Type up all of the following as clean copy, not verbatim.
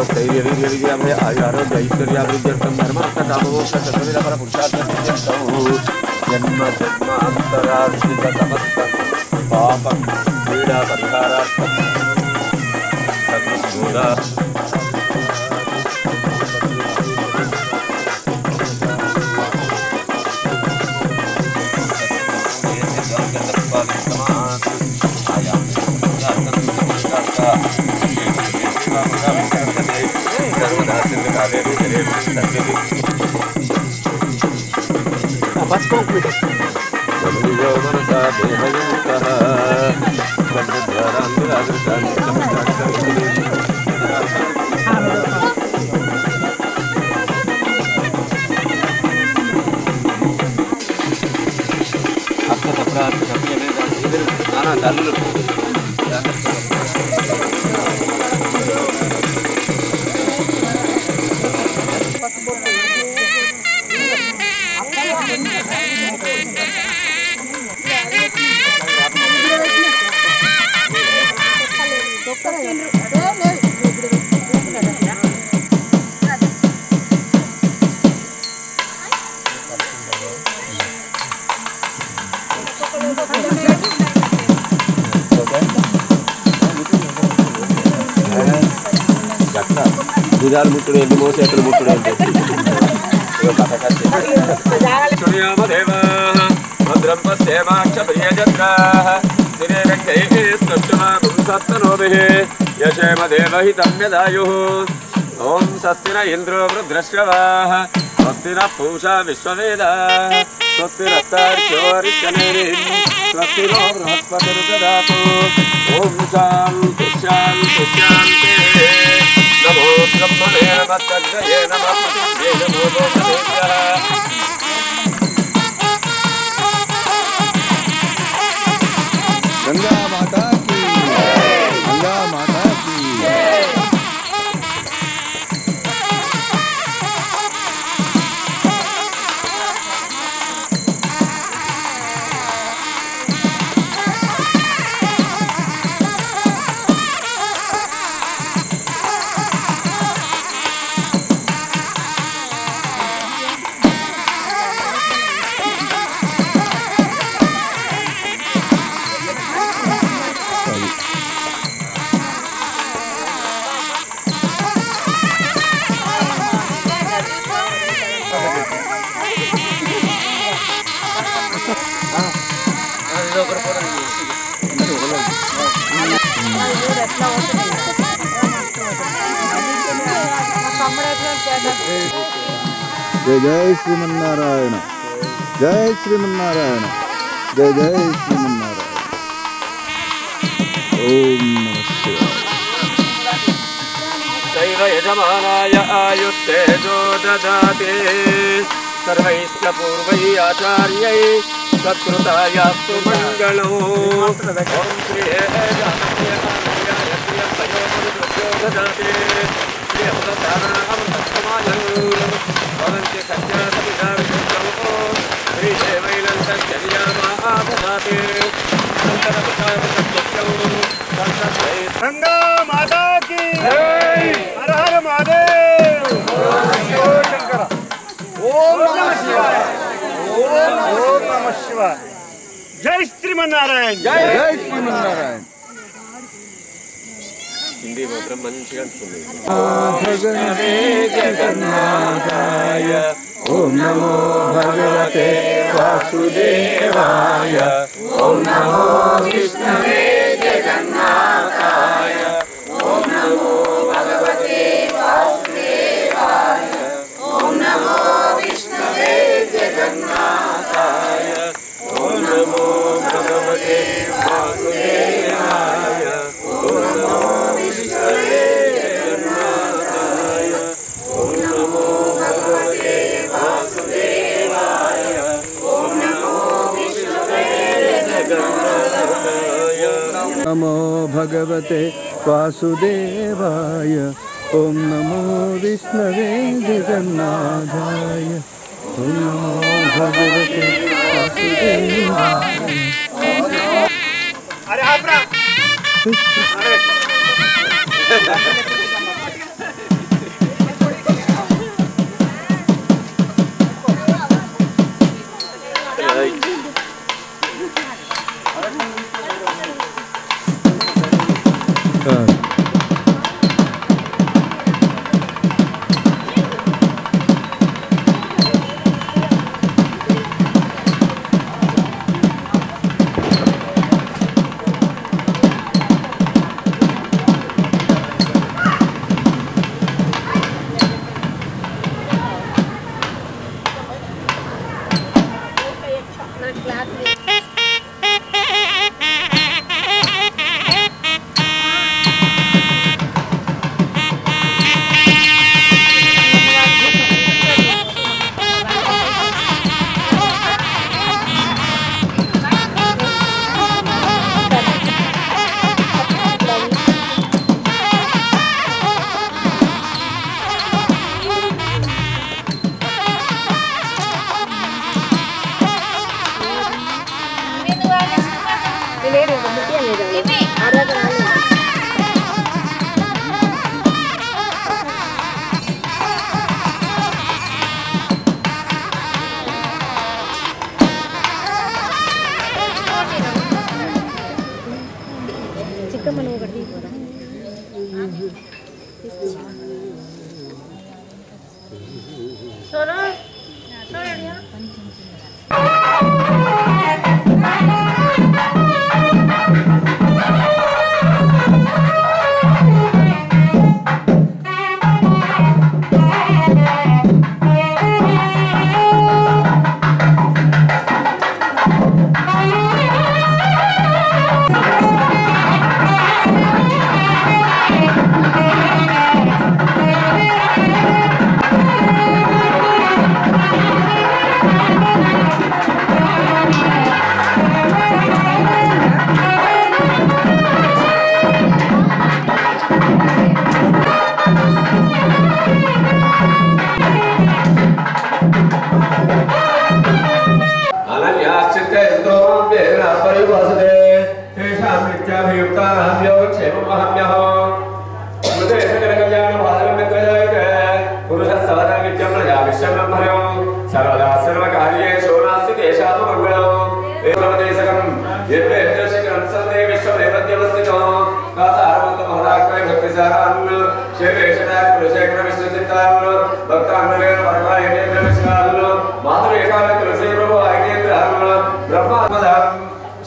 स्थैर्यवीर्यविजयाभय आयुरारोग्य ऐश्वर्याभिवृद्ध्यर्थं धर्मार्थकाममोक्षचतुर्विधफलपुरुषार्थसिद्ध्यर्थं जन्म जन्मान्तरार्जित समस्त पापं पीडा परिहारार्थं सद्बोधा बस कंप्लीट భుజాలు ముట్టుడు ఎందు మోసేతులు ముట్టుడు భద్రం పశ్యేమాక్షప్రియజత్రాః స్థిరే రక్తైః స్తుష్టుమాపుంసస్తనోభిః యశేమదేవహితం యదాయుః ఓం స్వస్తి న ఇంద్రో వృద్ధశ్రవాः స్వస్తి న పూషా విశ్వవేదాः స్వస్తి నస్తార్క్ష్యోరిష్యనేమిः స్వస్తి నో బృహస్పతిర్దదాతు ఓం శాంతి శాంతి శాంతి నమో బ్రహ్మణే నమస్తగ్రయే నమః నమో లోకదేవ్యః गंगा माता की गंगा माता की जय जय श्रीमन्नारायण जय श्रीमन्नारायण जय जय श्रीमन्नारायण ओम नमः शिवाय दैव यजमानाय आयुस्तेजो ददाति सर्वैश्च पूर्वैः आचार्यै सत्कृतायास्तु मङ्गलो ॐ श्री ददाति भवन्ति सत्यासविदाविष्णो श्रीदेवैलन्तर्यमाददाति गंगा माता की जय हर हर महादेव शंकर ओम नमः शिवाय ओम नमः शिवाय जय श्रीमन्नारायण जय श्रीमन्नारायण हिंदी मात्रम मंचिगा अंटुंदी भगवते जगन्नाथाय ओम नमो भगवते वासुदेवाय ओम नमो विष्णवे जगन्नाथाय ओम नमो भगवते वासुदेवाय ओम नमो विष्णवे जगन्नाथाय ओम नमो भगवते वासुदेवाय ओम नमो विष्णवे भगवते वासुदेवाय। ओम नमो विष्णवे जगन्नाथाय। ओम नमो भगवते वासुदेवाय। अरे आपरा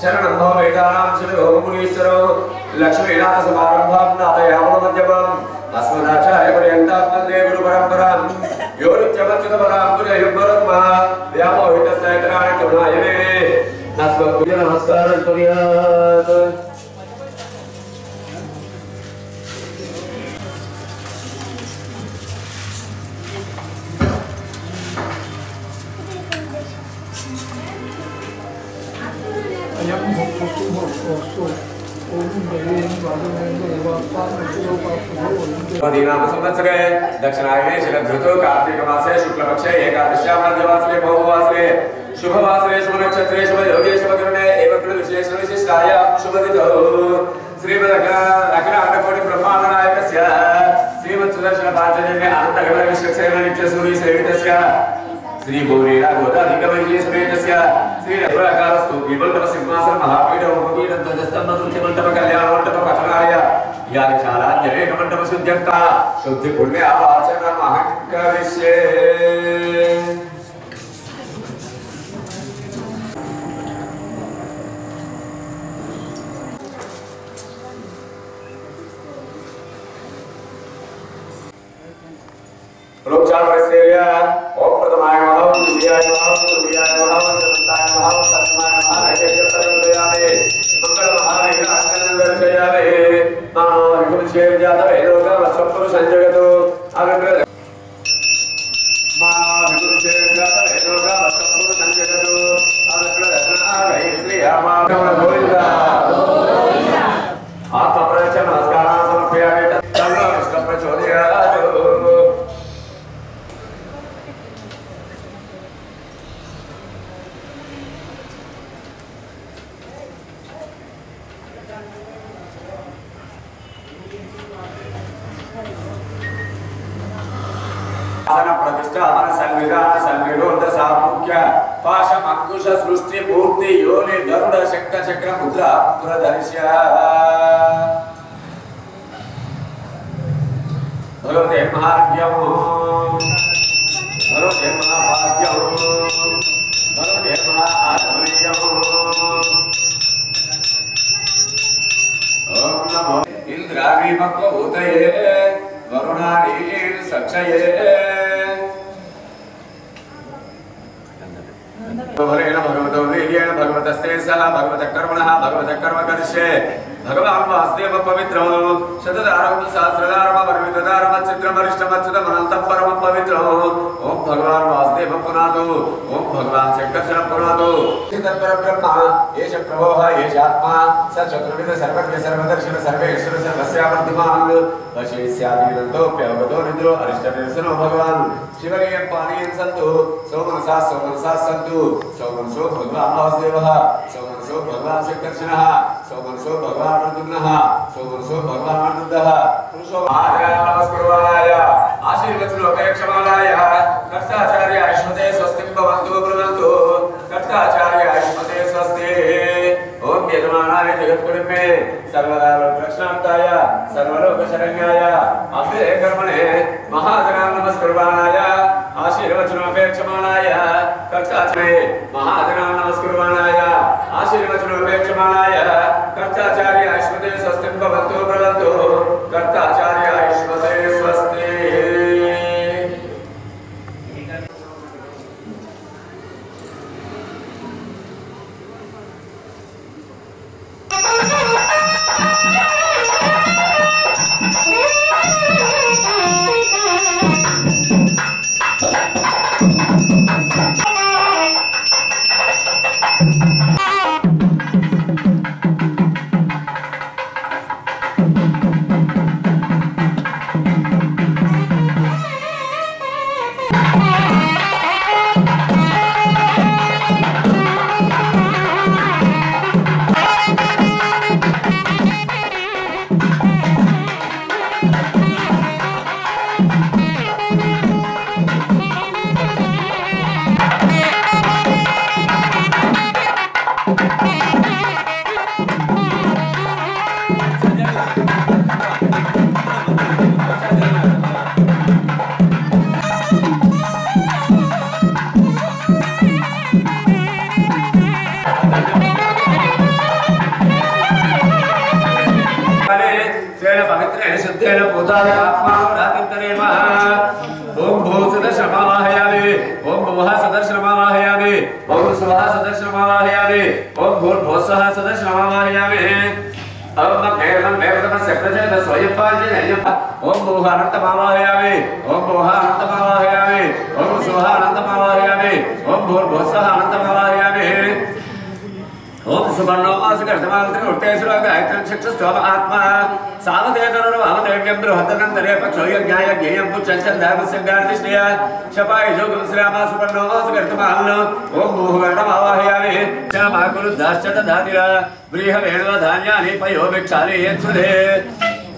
शरणं भव वेदानां शिरो मुनीश्वरो लक्ष्मीनाथ समारंभां नाथयामो मध्यमम् अस्मदाचार्यपर्यन्तां वन्दे गुरुपरम्परां यो नित्यमच्युतपदां पुनयुग्मरत्मः व्यामोहितस्यैतराणि करुणायमे अस्मद्गुरुभ्यो नमस्कारं कुर्यात्। दीनाम संवत्सरे दक्षिणायने शरदृतौ कार्तिकमासे शुक्लपक्षे एकादश्यां मध्यवासरे बहुवासरे शुभवासरे शुभनक्षत्रे शुभयोगे शुभकरणे एवं विशेषविशिष्टायां शुभतिथौ श्रीमदखिलाण्डकोटि ब्रह्माण्डनायकस्य श्रीमत्सुदर्शनपाञ्चजन्य आनन्दगण विश्वक्सेन नित्यसूरि सेवितस्य श्री गौरीरा गोदाधिकवैद्य समेतस्य श्री रघुराकारस्तु विमलतम सिंहासन महापीठ उपपीठ ध्वजस्तंभ कल्याण मंडप पठनाय यागशाला जनेक मंडप शुद्ध्यंता शुद्धि पुण्य आवाचन महंकरिष्ये। लोकचार परिसेर्य ओम प्रथमाय नमः द्वितीयाय नमः तृतीयाय नमः चतुर्थाय नमः पंचमाय नमः ऐक्यप्रदयामे मंगल महाविघ्नाशनन्दर्शयामे मानो विकुलशेर जातवे लोकवस्वपुर संजगतो अग्र मानो विकुलशेर जातवे लोकवस्वपुर संजगतो अग्र रत्नागै श्री रामा गोविंदा आत्मप्रचम विष्टामन संविधान संविरोध सामुख्य पाशम अंकुश सृष्टि मूर्ति योनि गरुड़ शंख चक्र मुद्रा पुरधर्ष्य भगवते महाज्ञं भगवते महाभाग्यं भगवते महाआत्मनीयं ओम नमो इंद्राणी मकोदये वरुणानी सक्षये भरेण भगवतो वीर्येण भगवतस्ते सह भगवतः कर्मणः भगवतः कर्म करिष्ये भगवान् वासुदेव पवित्रं शतदारं सहस्रदारं वर्वितदारं चित्रमरिष्टमच्युतम् अनन्तं परमं पवित्रम् ओम भगवान् वासुदेव पुनातु ओम भगवान् शङ्कर्षण पुनातु तत्परब्रह्म एष प्रभोः एष आत्मा स चतुर्विध सर्वज्ञ सर्वदर्शन सर्वेश्वर सर्वस्यावर्तमान् वशेष्यादिनन्दोऽप्यवगतो निद्रो अरिष्टनिरसनो भगवान् शिवलिङ्गं पानीयं सन्तु सोमनसा सन्तु सौमनसो भगवान् वासुदेवः सौमनसो भगवान् शङ्कर्षणः सौमनसो भगवान् अर्जुनः सौमनसो भगवान् अर्जुनः पुरुषो महादेवाय नमस्कुर्वाणाय आशीर्वचनोपेक्षमाणाय कर्ताचार्य आयुष्मते स्वस्ति भवन्तु ब्रुवन्तु कर्ताचार्य आयुष्मते स्वस्ति ओम यजमानाय जगत्कुटुम्बे सर्वदा लोकरक्षणार्थाय सर्वलोकशरण्याय अभ्ये कर्मणे महाजनां नमस्कुर्वाणाय आशीर्वचनोपेक्षमाणाय कर्ताचार्य महाजनां नमस्कुर्वाणाय आशीर्वचनोपेक्षमाणाय कर्ताचार्य आयुष्मते स्वस्ति भवन्तु ब्रुवन्तु कर्ताचार्य आयुष्मते स्वस्ति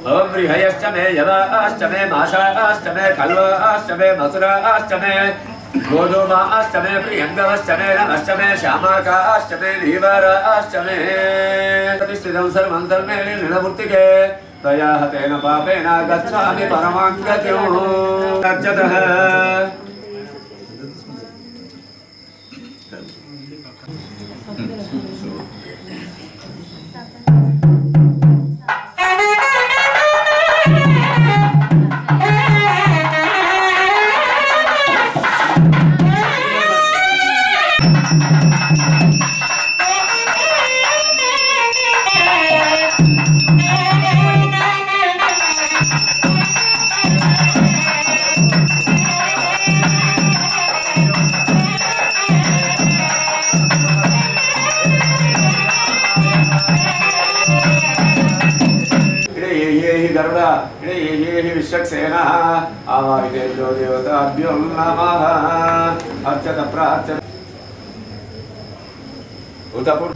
ओम बृहयश्च मे यवाश्च मे माशाश्च मे खल्वाश्च मे मसुराश्च मे गोधूमाश्च मे प्रियङ्गवश्च मे नमश्च मे श्यामाकाश्च मे धीवराश्च मे प्रतिष्ठितं सर्वं धर्मे निर्णमूर्तिके त्वया हतेन पापेन गच्छामि परमां गतिं तज्जतः विश्वक्सेनः आवाहितेभ्यो देवताभ्यो नमः अर्चत प्रार्चत उतपुर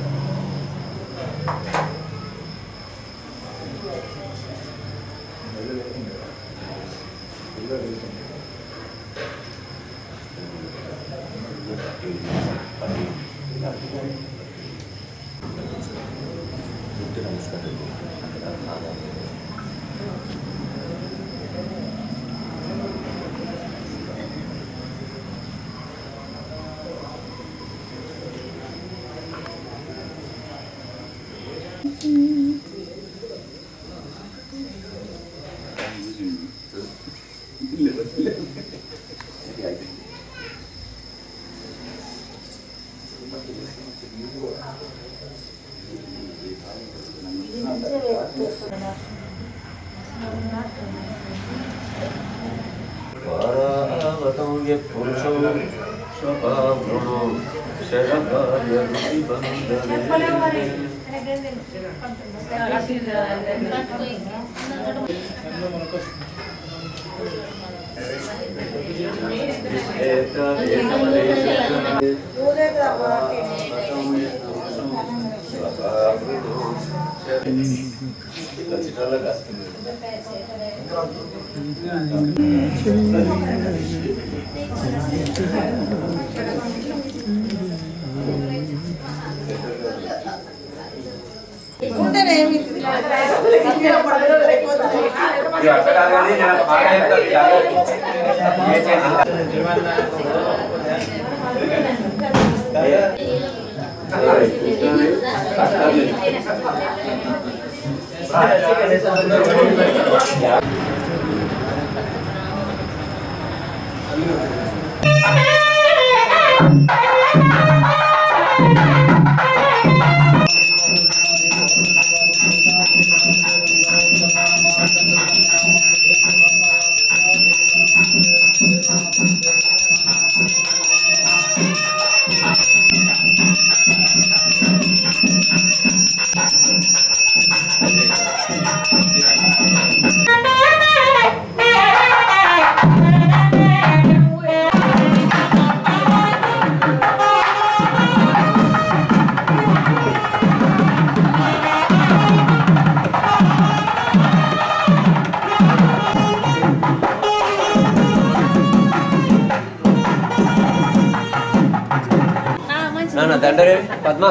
దండరే పద్మ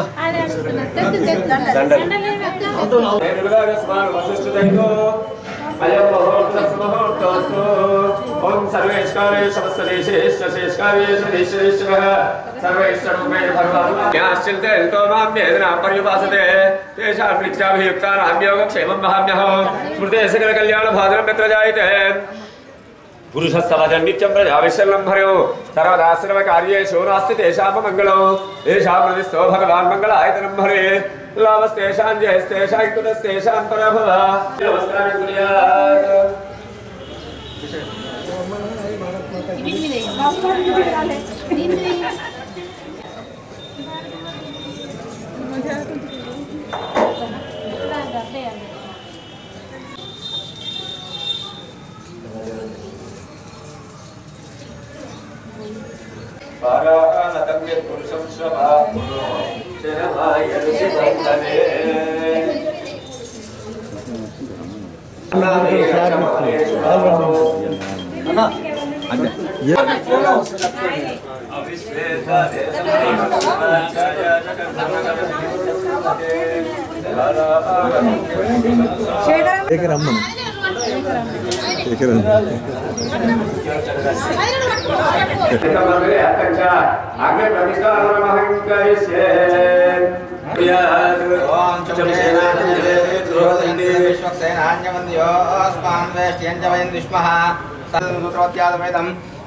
ఓం సర్వేశ్వరేష సమస్తదేశేష శేషకార్యేష దేశేశ్వరః సర్వేశ్వరూపే భగవాన్ యాశ్చింతే ఎంతో మామ్యేదనా పర్యుపాసతే తేషాం నిత్యాభియుక్తానామ్యోగక్షేమం మహామ్యహం స్మృతే సకల కళ్యాణ భాజనం యత్ర జాయతే పురుషస్తవజం నిత్యం ప్రజావిశల్లం భరో సర్వదాశ్రమ కార్యేషు నాస్తి తేషాం మంగళం తేషాం ప్రతిష్టో భగవాన్ మంగళాయతనం భరే లాభస్తేషాం జయస్తేషాం కుతస్తేషాం పరభవ నమస్కారం కుర్యాత్ పారానతం యత్పురుషం శ్రవాపురో శరమాయరుషి బంధనే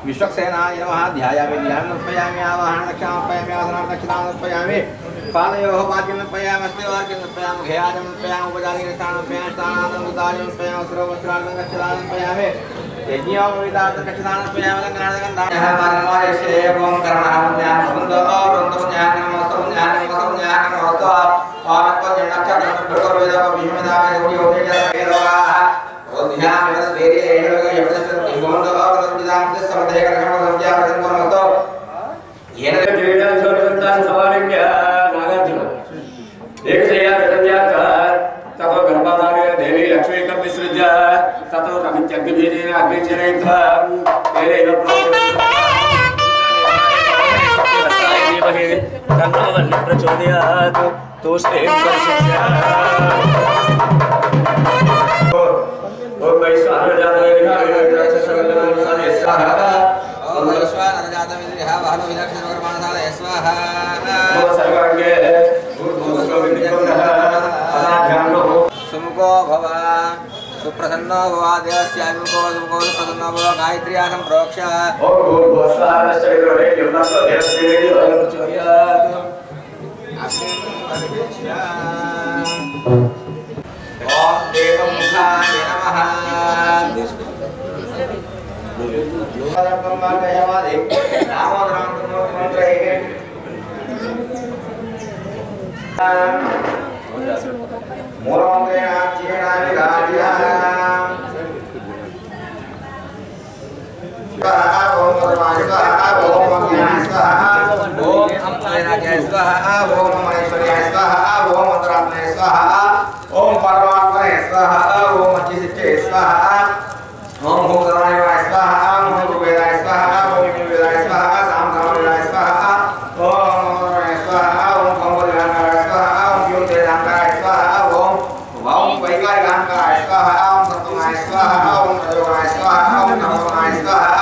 विश्वक्सेनाय नमः ध्यायामि ध्यानमुपयामि आवाहनं दक्षिणामुपयामि आसनं दक्षिणामुपयामि पादयोः पाद्यमुपयामि वाक्यमुपयामि घेयाजमुपयामि उपजातिरक्षानुपयामि स्थानान्तमुदायमुपयामि सर्ववस्त्राणं दक्षिणामुपयामि यज्ञोपविदार्थं दक्षिणामुपयामि लग्नादगन्धायः मानवायस्य एवं करणः सुन्दो रुन्दुञ्जानमस्तु ज्ञानमस्तु तन्नो प्रचोदयात् तूष्णीं ओम वैश्वानरजातवेदिकाय स्वाहा ओम वैश्वानरजातवेदिकाय वाहनविलक्षणकर्माणसाय स्वाहा ओम सर्वांगे ऊर्ध्वस्वविदिकोन्दः अनाध्यानो सुमुखो भव सुप्रसन्नो भव देवस्याभिमुखो सुमुखो सुप्रसन्नो भव गायत्र्यासं प्रोक्ष ओम भूर्भुवस्वाहाश्चैरोरे युवनस्व देवस्येति प्रचोदयात् ओम देवमुखाय नमः ओम परमात्मने स्वाहा ओम अच्युताय स्वाहा ओम भूतनाय स्वाहा ओम भूतवेदाय स्वाहा ओम वेदाय स्वाहा सामगामनाय स्वाहा ओम नमोनाय स्वाहा ओम कमलनाय स्वाहा ओम योगेनाय स्वाहा ओम वैकारिकाय स्वाहा ओम सत्वनाय स्वाहा ओम रजोनाय स्वाहा ओम तमोनाय स्वाहा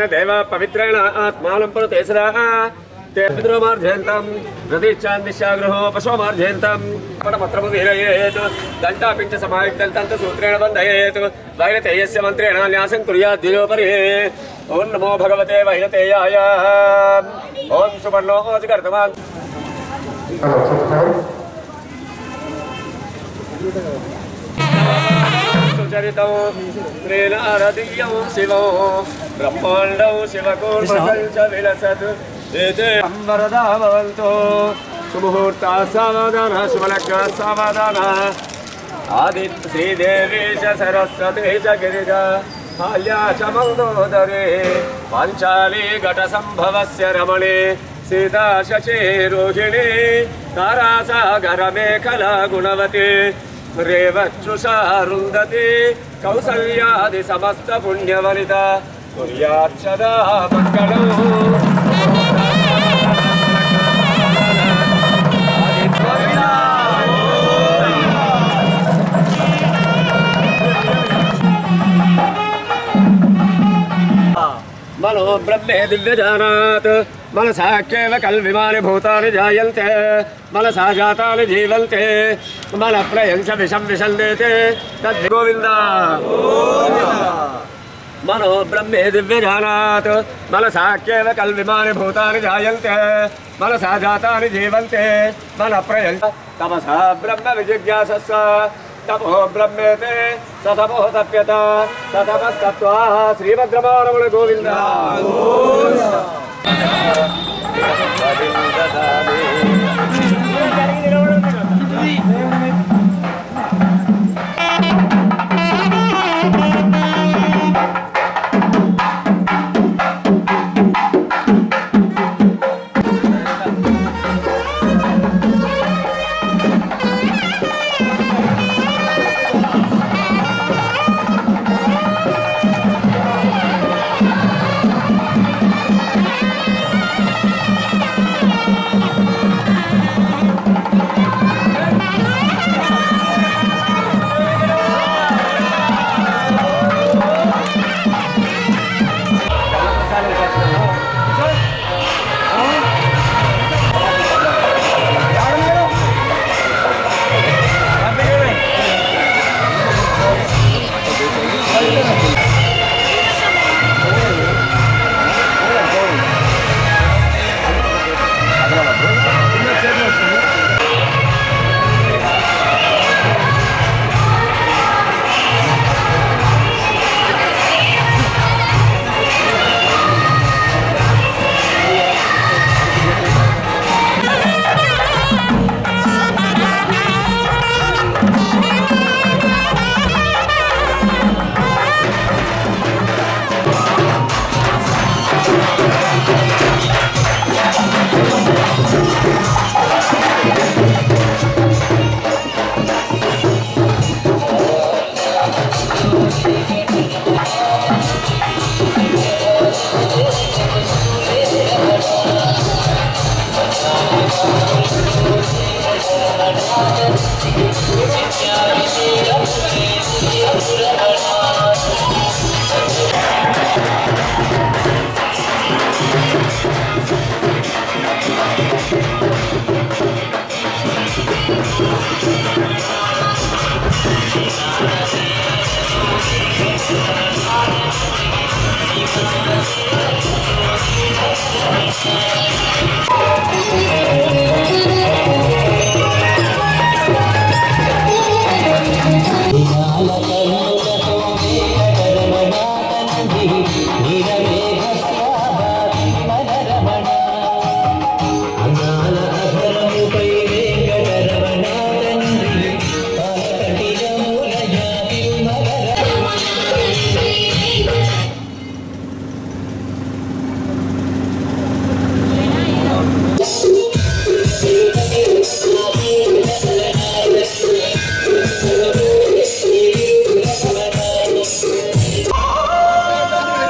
देव पवित्रेण आत्मानं पुरतेसरा तेन्द्रमार्जयन्तं प्रतीच्छान्दिशाग्रहो पशुमार्जयन्तं पटपत्रमुदीरयेत् घण्टापिञ्च समायुक्तं तन्तसूत्रेण बन्धयेत् वैरतेयस्य मन्त्रेण न्यासं कुर्यात् द्विजोपरि ॐ नमो भगवते वैरतेयाय ॐ सुवर्णो कर्तमान् सुचरितौ श्रीनारदीयं शिवो ब्रह्माण्डौ शिवकूर्मकं च विलसत् एते वरदा भवन्तु सुमुहूर्ता सावधाना शुभलग्ना सावधाना आदित्य श्रीदेवी च सरस्वती च गिरिजा माल्या च मन्दोदरे पाञ्चाली घटसम्भवस्य रमणे सीता शची रोहिणी तारासागरमेखला गुणवती रेवच्छुषा रुन्धति कौसल्यादि समस्त पुण्यवनिता कुर्याच्छदा मङ्गलम् मनो ब्रह्मे दिव्यजानात् मनसा केव कल्विमानि भूतानि जायन्ते मनसा जातानि जीवन्ते मनःप्रयं च विषं विशन्देते तद्गोविन्द मनो ब्रह्मे दिव्यजानात् मनसा केव कल्विमानि भूतानि जायन्ते मनसा जातानि जीवन्ते मनःप्रयं तपसा ब्रह्म विजिज्ञासस्व तपो ब्रह्मेते ततपो तप्यत ततपस्तत्त्वा श्रीभद्रमारमण Govind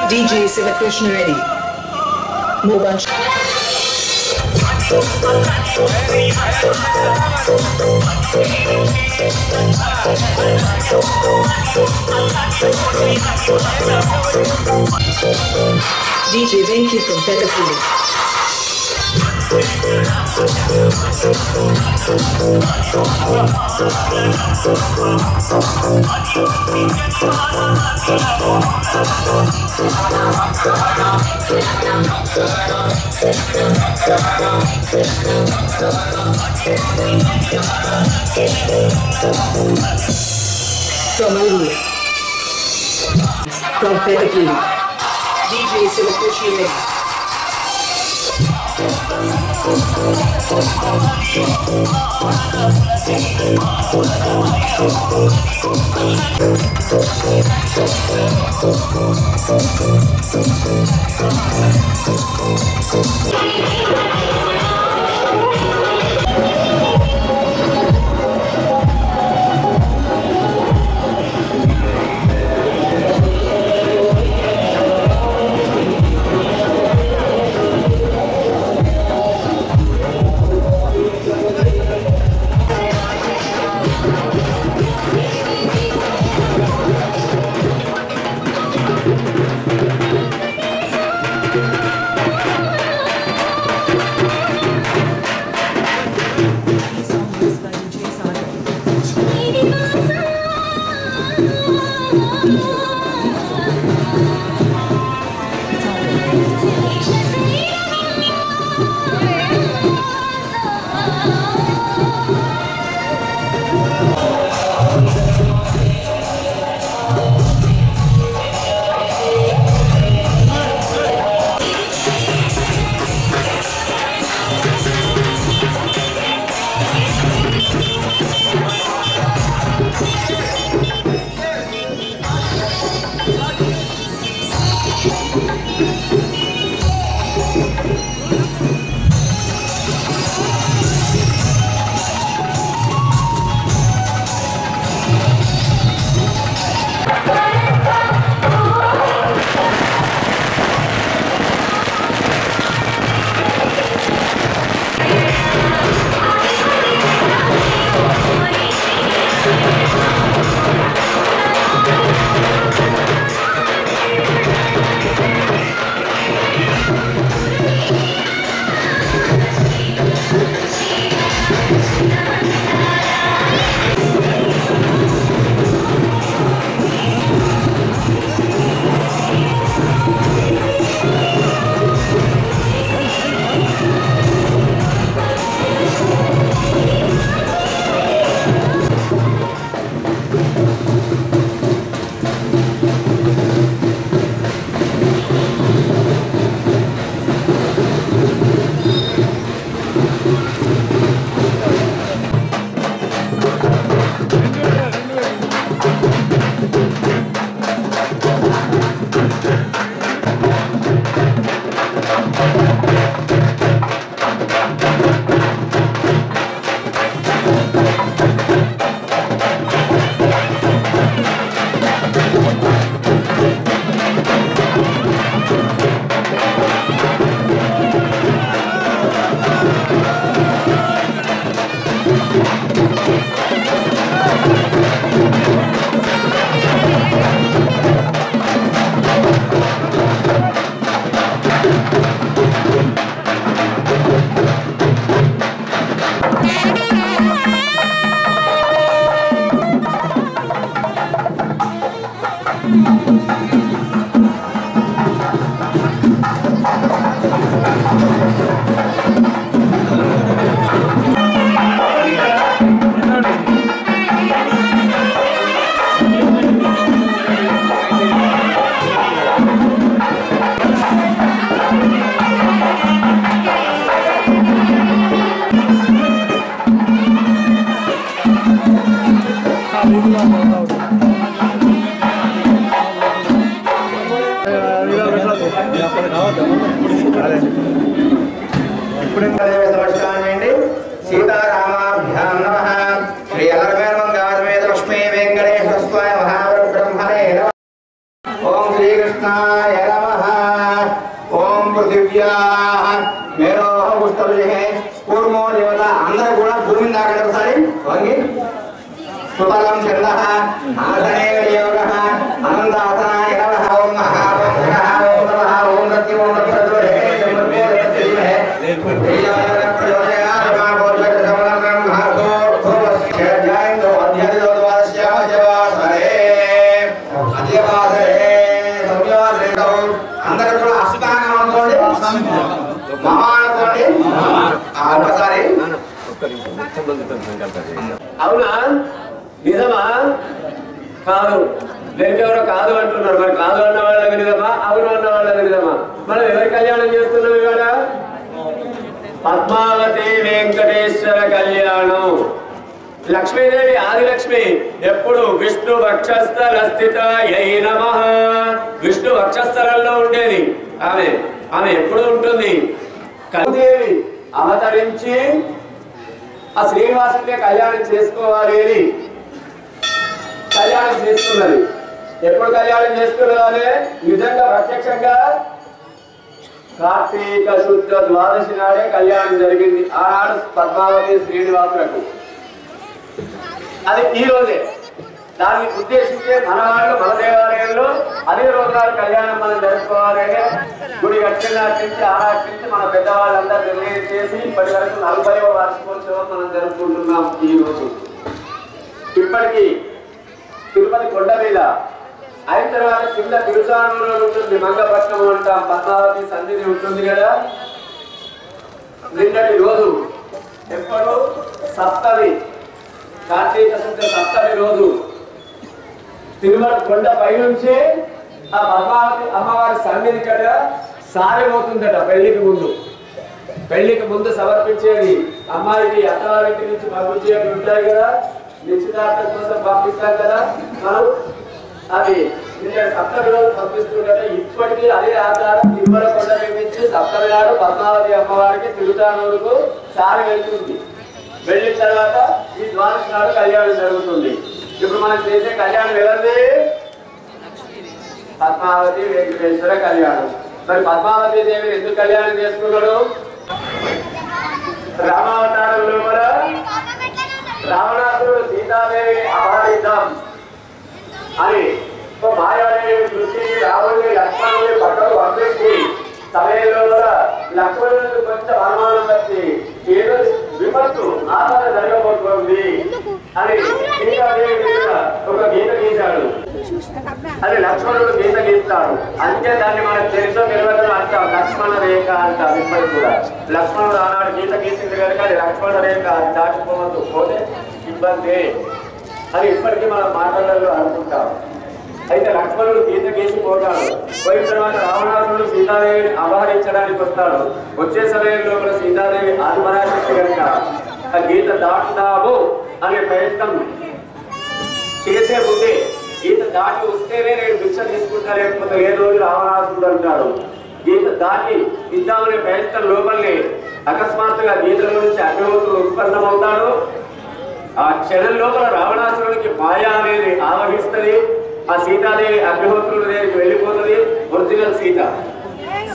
DJ Sivakrishna Reddy. Mobile. DJ Venki from Petapuli. From India. From Petapuli. DJ Sivakrishna Reddy. महाभ्यां नमः श्री अलर्वेद लक्ष्मी वेंकटेश्वर स्वाय महाब्रह्मणे नमः ओम श्री कृष्णाय नमः ओम पृथिव्याः मेरो पुष्टविहे कूर्मो देवता अंदर కూడా భూమిని తాకండి ఒకసారి వంగి सुबलम चंदः आसने योगः अनंतासनाय नमः ओम महापुरुषः ओम नमः ओम सत्यं ओम प्रचोदये जन्मो देवते देवः प्रचोदयात् महापुरुषः समलं ब्रह्मतो भवस्य जयन्तो अध्यात्मो द्वादश्याम जवासरे अध्यवासरे संयोजनेतो अंदर కూడా అష్టాంగం అనుకోండి మహానుకోండి ఒకసారి అవునా నిజమా కాదు వెనకెవరో కాదు అంటున్నారు మరి కాదు అన్న వాళ్ళ వినిదమా అవును అన్న వాళ్ళ వినిదమా మనం ఎవరి కళ్యాణం చేస్తున్నాం ఇవాళ పద్మావతి వెంకటేశ్వర కళ్యాణం లక్ష్మీదేవి ఆదిలక్ష్మి ఎప్పుడు విష్ణు వక్షస్థల స్థిత నమః విష్ణు వక్షస్థలంలో ఉండేది ఆమె ఆమె ఎప్పుడు ఉంటుంది కళ్యాణి అవతరించి ఆ శ్రీనివాసుడినే కళ్యాణం చేసుకోవాలి అని కళ్యాణం చేసుకున్నది ఎప్పుడు కళ్యాణం చేసుకున్నది నిజంగా ప్రత్యక్షంగా కార్తీక శుద్ధ ద్వాదశి నాడే కళ్యాణం జరిగింది ఆనాడు పద్మావతి శ్రీనివాసులకు అది ఈ రోజే దాన్ని ఉద్దేశించే మన వాళ్ళు మన దేవాలయంలో అదే రోజున కళ్యాణం మనం జరుపుకోవాలని గుడి కట్టినాటి నుంచి ఆనాటి నుంచి మన పెద్దవాళ్ళందరూ నిర్ణయం చేసి ఇప్పటి వరకు 40వ వార్షికోత్సవం మనం జరుపుకుంటున్నాం ఈ రోజు ఇప్పటికీ తిరుపతి కొండ మీద అయిన తర్వాత కింద తిరుచానూరులో ఉంటుంది మంగపట్నం అంటాం పద్మావతి సన్నిధి ఉంటుంది కదా నిన్నటి రోజు ఎప్పుడు సప్తమి కార్తీక శుద్ధ సప్తమి రోజు తిరుమల కొండ పై నుంచి ఆ పద్మావతి అమ్మవారి సన్నిధి కడ సారిపోతుందట పెళ్లికి ముందు సమర్పించేది అమ్మాయికి అత్తవారింటి నుంచి పంపించేవి ఉంటాయి కదా నిశ్చితార్థం కోసం పంపిస్తాం కదా మనం అది సప్తమి రోజు పంపిస్తుంటే ఇప్పటికీ అదే ఆచారం తిరుమల కొండ నుంచి సప్తమి నాడు పద్మావతి అమ్మవారికి తిరుచానూరుకు సారి వెళ్తుంది వెళ్ళిన తర్వాత ఈ ద్వాదశి నాడు కళ్యాణం జరుగుతుంది ఇప్పుడు మనం చేసే కళ్యాణం ఎవరిది పద్మావతి వెంకటేశ్వర కళ్యాణం మరి పద్మావతి దేవి ఎందుకు కళ్యాణం చేసుకున్నాడు రామావతారంలో కూడా రావణాసురుడు సీతాదేవిని అపహరిద్దాం అని మాయాదేవి దృష్టి రాముడిని లక్ష్మణుని పక్కకు పంపించి సమయంలో కూడా లక్ష్మణుడికి కొంచెం అనుమానం వచ్చి ఏదో విపత్తు ఆధార జరగబోతోంది అని సీతాదేవి ఒక గీత గీశాడు అది లక్ష్మణుడు గీత గీస్తాడు అంతే దాన్ని మనకు తెలుసో తెలియదు అంటాం లక్ష్మణ రేఖ అంటాం ఇప్పటికి కూడా లక్ష్మణుడు ఆనాడు గీత గీసింది కనుక అది లక్ష్మణ రేఖ అది దాటిపోవద్దు పోతే ఇబ్బంది అని ఇప్పటికీ మనం మాటలలో అనుకుంటాం అయితే లక్ష్మణుడు గీత గీసి పోతాడు పోయిన తర్వాత రావణాసురుడు సీతాదేవిని అపహరించడానికి వస్తాడు వచ్చే సమయంలో కూడా సీతాదేవి ఆత్మరాశక్తి కనుక ఆ గీత దాటుతాము అనే ప్రయత్నం చేసే ముందే గీత దాటి వస్తేనే నేను భిక్ష తీసుకుంటా లేకపోతే ఏ రోజు రావణాసురుడు అంటాడు గీత దాటి ఇద్దామనే ప్రయత్నం లోపలనే అకస్మాత్తుగా గీతల నుంచి అగ్నిహోత్రుడు ఉత్పన్నమవుతాడు ఆ క్షణం లోపల రావణాసురుడికి మాయ అనేది ఆవహిస్తుంది ఆ సీతాదేవి అగ్నిహోత్రుడి దగ్గరికి వెళ్ళిపోతుంది ఒరిజినల్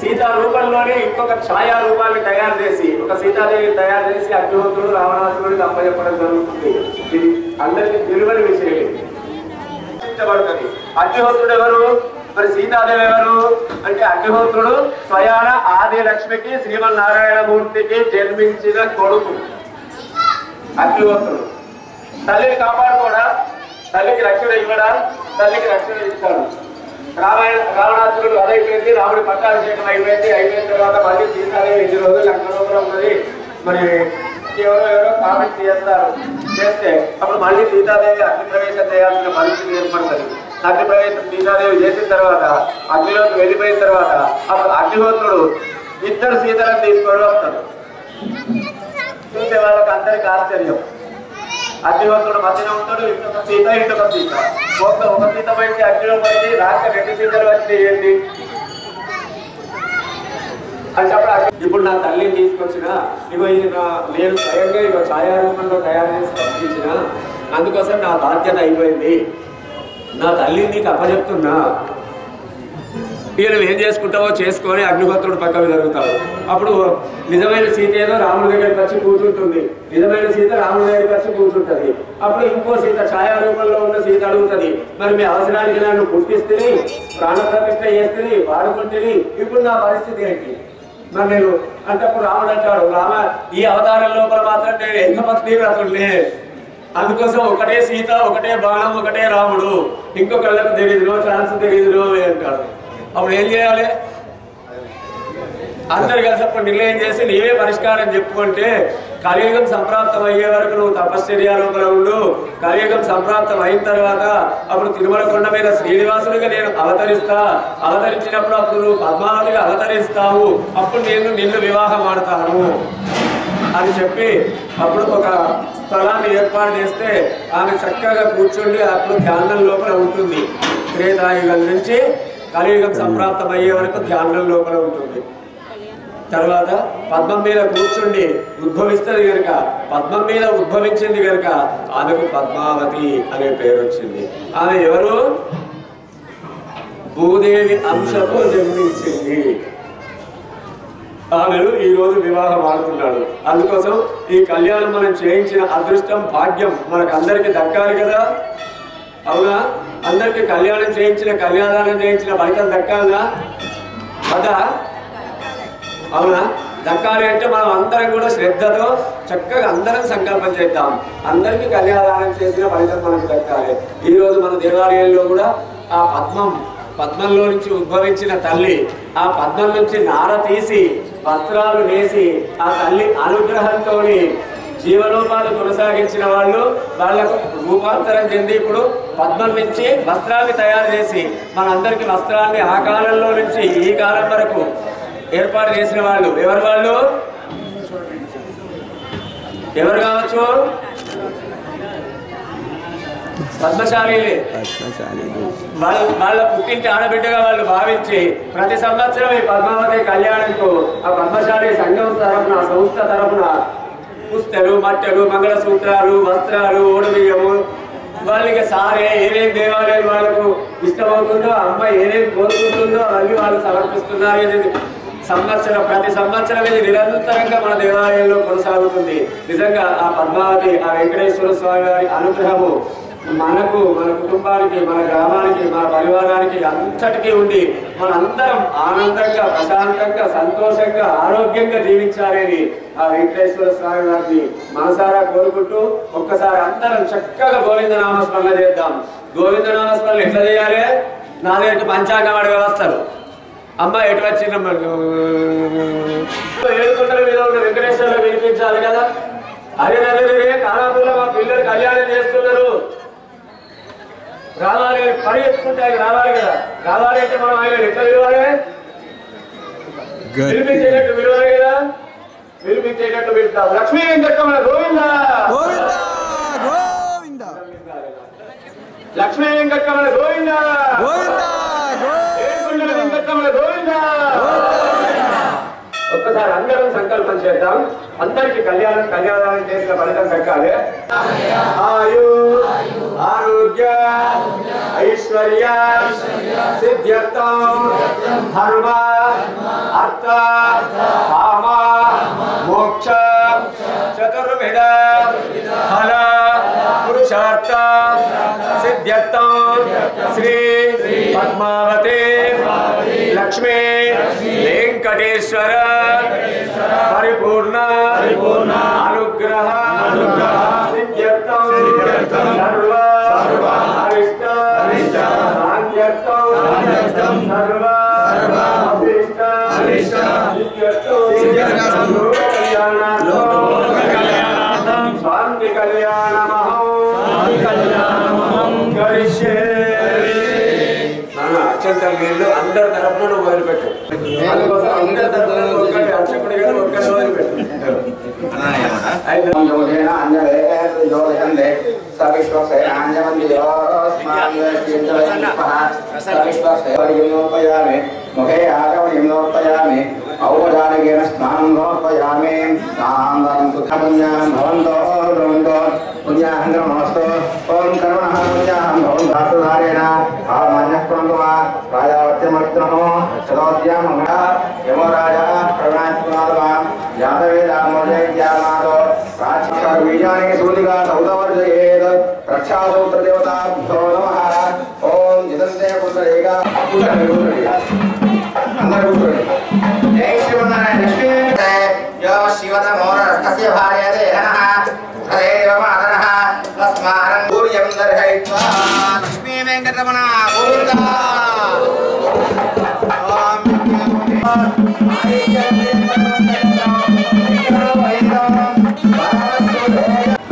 సీత రూపంలోనే ఇంకొక ఛాయా రూపాన్ని తయారు చేసి ఒక సీతాదేవిని తయారు చేసి అగ్నిహోత్రుడు రావణాసురుడికి అప్పచెప్పడం జరుగుతుంది ఇది అందరికీ తెలియని విషయం అగ్నిహోత్రుడు ఎవరు మరి సీతాదేవి ఎవరు అంటే అగ్నిహోత్రుడు స్వయాన ఆది లక్ష్మికి శ్రీమన్నారాయణమూర్తికి జన్మించిన కొడుకు అగ్నిహోత్రుడు తల్లిని కాపాడుకోవడా తల్లికి రక్షణ ఇవ్వడా తల్లికి రక్షణ ఇస్తాడు రావణాసురుడు అదైపోయింది రాముడి పట్టాభిషేకం అయిపోయిన తర్వాత మళ్ళీ సీతాదేవి 2 రోజులు లక్ష్మణంలో ఉన్నది మరి ఎవరో కామెంట్ చేస్తే అప్పుడు మళ్ళీ సీతాదేవి అగ్ని ప్రవేశం చేయాల్సిన పరిస్థితి ఏర్పడుతుంది అగ్ని ప్రవేశం సీతాదేవి చేసిన తర్వాత అగ్నిలోకి వెళ్ళిపోయిన తర్వాత అప్పుడు అగ్నిహోత్రుడు 2 సీతలను తీసుకొని వస్తాడు చూసే వాళ్ళకి అందరికి ఆశ్చర్యం అగ్నిహోత్రుడు మధ్యలో ఉంటాడు ఇంకొక సీత ఒక సీత పోయింది అగ్నిలో పోయింది రాక 2 సీతలు వచ్చి ఏంటి అంటే ఇప్పుడు నా తల్లిని తీసుకొచ్చిన ఇగో ఇది నేను స్వయంగా ఇగో ఛాయారూపంలో తయారు చేసి పంపించిన, అందుకోసం నా బాధ్యత అయిపోయింది, నా తల్లిని నీకు అప్పచెప్తున్నా, ఇక నువ్వు ఏం చేసుకుంటావో చేసుకొని అగ్నిహోత్రుడు పక్కకు జరుగుతావు. అప్పుడు నిజమైన సీత ఏదో రాముడి దగ్గరికి వచ్చి కూర్చుంటుంది, నిజమైన సీత రాముడి దగ్గరికి వచ్చి కూర్చుంటుంది. అప్పుడు ఇంకో సీత ఛాయారూపంలో ఉన్న సీత అడుగుతుంది, మరి మీ అవసరానికి నన్ను పుట్టిస్తే ప్రాణప్రతిష్ఠ చేస్తే వాడుకుంటే ఇప్పుడు నా పరిస్థితి ఏంటి? మరి నేను అంటే అప్పుడు రాముడు అంటాడు, రామ ఈ అవతారం లోపల మాత్రం నేను ఏకపత్ని వ్రతుడినే, అందుకోసం ఒకటే సీత ఒకటే బాణం ఒకటే రాముడు, ఇంకొకళ్ళకు తెలియదునో ఛాన్స్ తెలియదునో అంటాడు. అప్పుడు ఏం చేయాలి? అందరు కలిసి అప్పుడు నిర్ణయం చేసి నీవే పరిష్కారం చెప్పుకుంటే కలియుగం సంప్రాప్తం అయ్యే వరకు నువ్వు తపశ్చర్య లోపల ఉండు, కలియుగం సంప్రాప్తం అయిన తర్వాత అప్పుడు తిరుమల కొండ మీద శ్రీనివాసుడిగా నేను అవతరించినప్పుడు అప్పుడు నువ్వు పద్మావతిగా అవతరిస్తావు, అప్పుడు నేను నిన్ను వివాహం ఆడతాను అని చెప్పి అప్పుడు ఒక స్థలాన్ని ఏర్పాటు చేస్తే ఆమె చక్కగా కూర్చుండి అప్పుడు ధ్యానం లోపల ఉంటుంది. త్రేతాయుగం నుంచి కలియుగం సంప్రాప్తం అయ్యే వరకు ధ్యానం లోపల ఉంటుంది. తర్వాత పద్మం మీద కూర్చుండి ఉద్భవిస్తుంది కనుక, పద్మం మీద ఉద్భవించింది కనుక ఆమెకు పద్మావతి అనే పేరు వచ్చింది. ఆమె ఎవరు? భూదేవి అంశతో జన్మించింది. ఆమెను ఈ రోజు వివాహం ఆడుతున్నాడు. అందుకోసం ఈ కళ్యాణం మనం చేయించిన అదృష్టం భాగ్యం మనకు అందరికి దక్కాలి కదా, అవునా? అందరికి కళ్యాణం చేయించిన కళ్యాణాలను చేయించిన ఫలితం దక్కాలా కదా, అవునా? దక్కాలి అంటే మనం అందరం కూడా శ్రద్ధతో చక్కగా అందరం సంకల్పం చేద్దాం, అందరికీ కళ్యాణానం చేసిన ఫలితం మనకు దక్కాలి. ఈరోజు మన దేవాలయంలో కూడా ఆ పద్మంలో నుంచి ఉద్భవించిన తల్లి, ఆ పద్మం నుంచి నార తీసి వస్త్రాలు వేసి ఆ తల్లి అనుగ్రహంతో జీవనోపాధి కొనసాగించిన వాళ్ళు వాళ్లకు రూపాంతరం చెంది ఇప్పుడు పద్మం నుంచి వస్త్రాన్ని తయారు చేసి మనందరికీ వస్త్రాన్ని ఆ కాలంలో నుంచి ఈ కాలం వరకు ఏర్పాటు చేసిన వాళ్ళు ఎవరు? వాళ్ళు ఎవరు కావచ్చు? పద్మశాలీలే. వాళ్ళ పుట్టింటి ఆడబిడ్డగా వాళ్ళు భావించి ప్రతి సంవత్సరం ఈ పద్మావతి కళ్యాణంకు ఆ పద్మశాలి సంఘం తరఫున సంస్థ తరఫున పుస్తలు మట్టెలు మంగళసూత్రాలు వస్త్రాలు ఓడిబియ్యము వాళ్ళకి సారే ఏమేమి దేవాలయాలు వాళ్ళకు ఇష్టమవుతుందో అమ్మ ఏమేమి కోరుకుంటుందో అవన్నీ వాళ్ళు సమర్పిస్తున్నారు. ప్రతి సంవత్సరం ఇది నిరంతరంగా మన దేవాలయంలో కొనసాగుతుంది. నిజంగా ఆ పద్మావతి ఆ వెంకటేశ్వర స్వామి వారి అనుగ్రహము మనకు, మన కుటుంబానికి, మన గ్రామానికి, మన పరివారానికి అంతటికీ ఉండి మనందరం ఆనందంగా ప్రశాంతంగా సంతోషంగా ఆరోగ్యంగా జీవించాలని ఆ వెంకటేశ్వర స్వామి వారిని మనసారా కోరుకుంటూ ఒక్కసారి అందరం చక్కగా గోవిందనామస్మరణ చేద్దాం. గోవిందనామస్మరణ ఎట్లా చేయాలి? నా దగ్గరికి పంచాంగం అడిగే వస్తారు, అమ్మ ఎటు వచ్చిందమ్మా 7 కుంటల మీద ఉన్న వెంకటేశ్వరులు వినిపించాలి కదా. అదే కాలాపుల్లో మా పిల్లలు కళ్యాణం చేస్తున్నారు, రావాలి, పరిగెత్తుకుంటే ఆయన రావాలి కదా. రావాలి అంటే మనం ఆయన ఎట్లా విలువాలి? వినిపించేటట్టు విలువాలి కదా, వినిపించేటట్టు వింటాం. లక్ష్మీ వెంకటరమణ గోవింద, లక్ష్మీ వెంకటరమణ గోవింద, వెంకటరమణ గోవింద. ఒక్కసారి అందరం సంకల్పం చేద్దాం, అందరికి కళ్యాణం చేసిన ఫలితం దక్కాలి. ఆయు ఆరోగ్య ఐశ్వర్య సిద్ధ్యర్థం ధర్మ అర్థ కామ మోక్ష చతుర్విధ ఫల పురుషార్థ సిద్ధ్యర్థం శ్రీ పద్మావతి లక్ష్మీ వెంకటేశ్వర పరిపూర్ణ అనుగ్రహ సిద్ధ్యర్థం సర్వ అరిష్ట సాంధ్యర్థం సర్వ అభిష్ట సిద్ధ్యర్థం కళ్యాణార్థం శాంతి కళ్యాణమహం కరిష్యే. అక్షంతల నీళ్ళు అందరి తరఫున మొదలుపెట్టు, అందుకోసం అందరి తరఫున ఒక్కటి అర్చకుడిగా ఒక్కటి మొదలుపెట్టు. ముఖే ఆగమనియోపయామి औपचारिकेन स्नानं समर्पयामि स्नानानन्तरं सुखपुण्यां भवन्तो भवन्तो पुण्याहङ्गमस्तु ॐ कर्मणः पुण्याहं भवन्धारेण आमान्यः प्रणवा राजावत्यमर्तनो चतुर्थ्यां मङ्गला यमराजा प्रणात्मादवा यादवेदामोदयज्ञानादो राजवीजानि सूतिका सौदवर्जयेत् रक्षासूत्रदेवताभ्यो नमः ॐ जिदन्ते पुत्ररेगा जय श्रीमन्नारायण लक्ष्मी यो शिवतमोरस्थस्य भार्यते नः तदेव मातरः तस्मारं गुर्यं दर्शयित्वा लक्ष्मी वेङ्कटरमण गोविन्द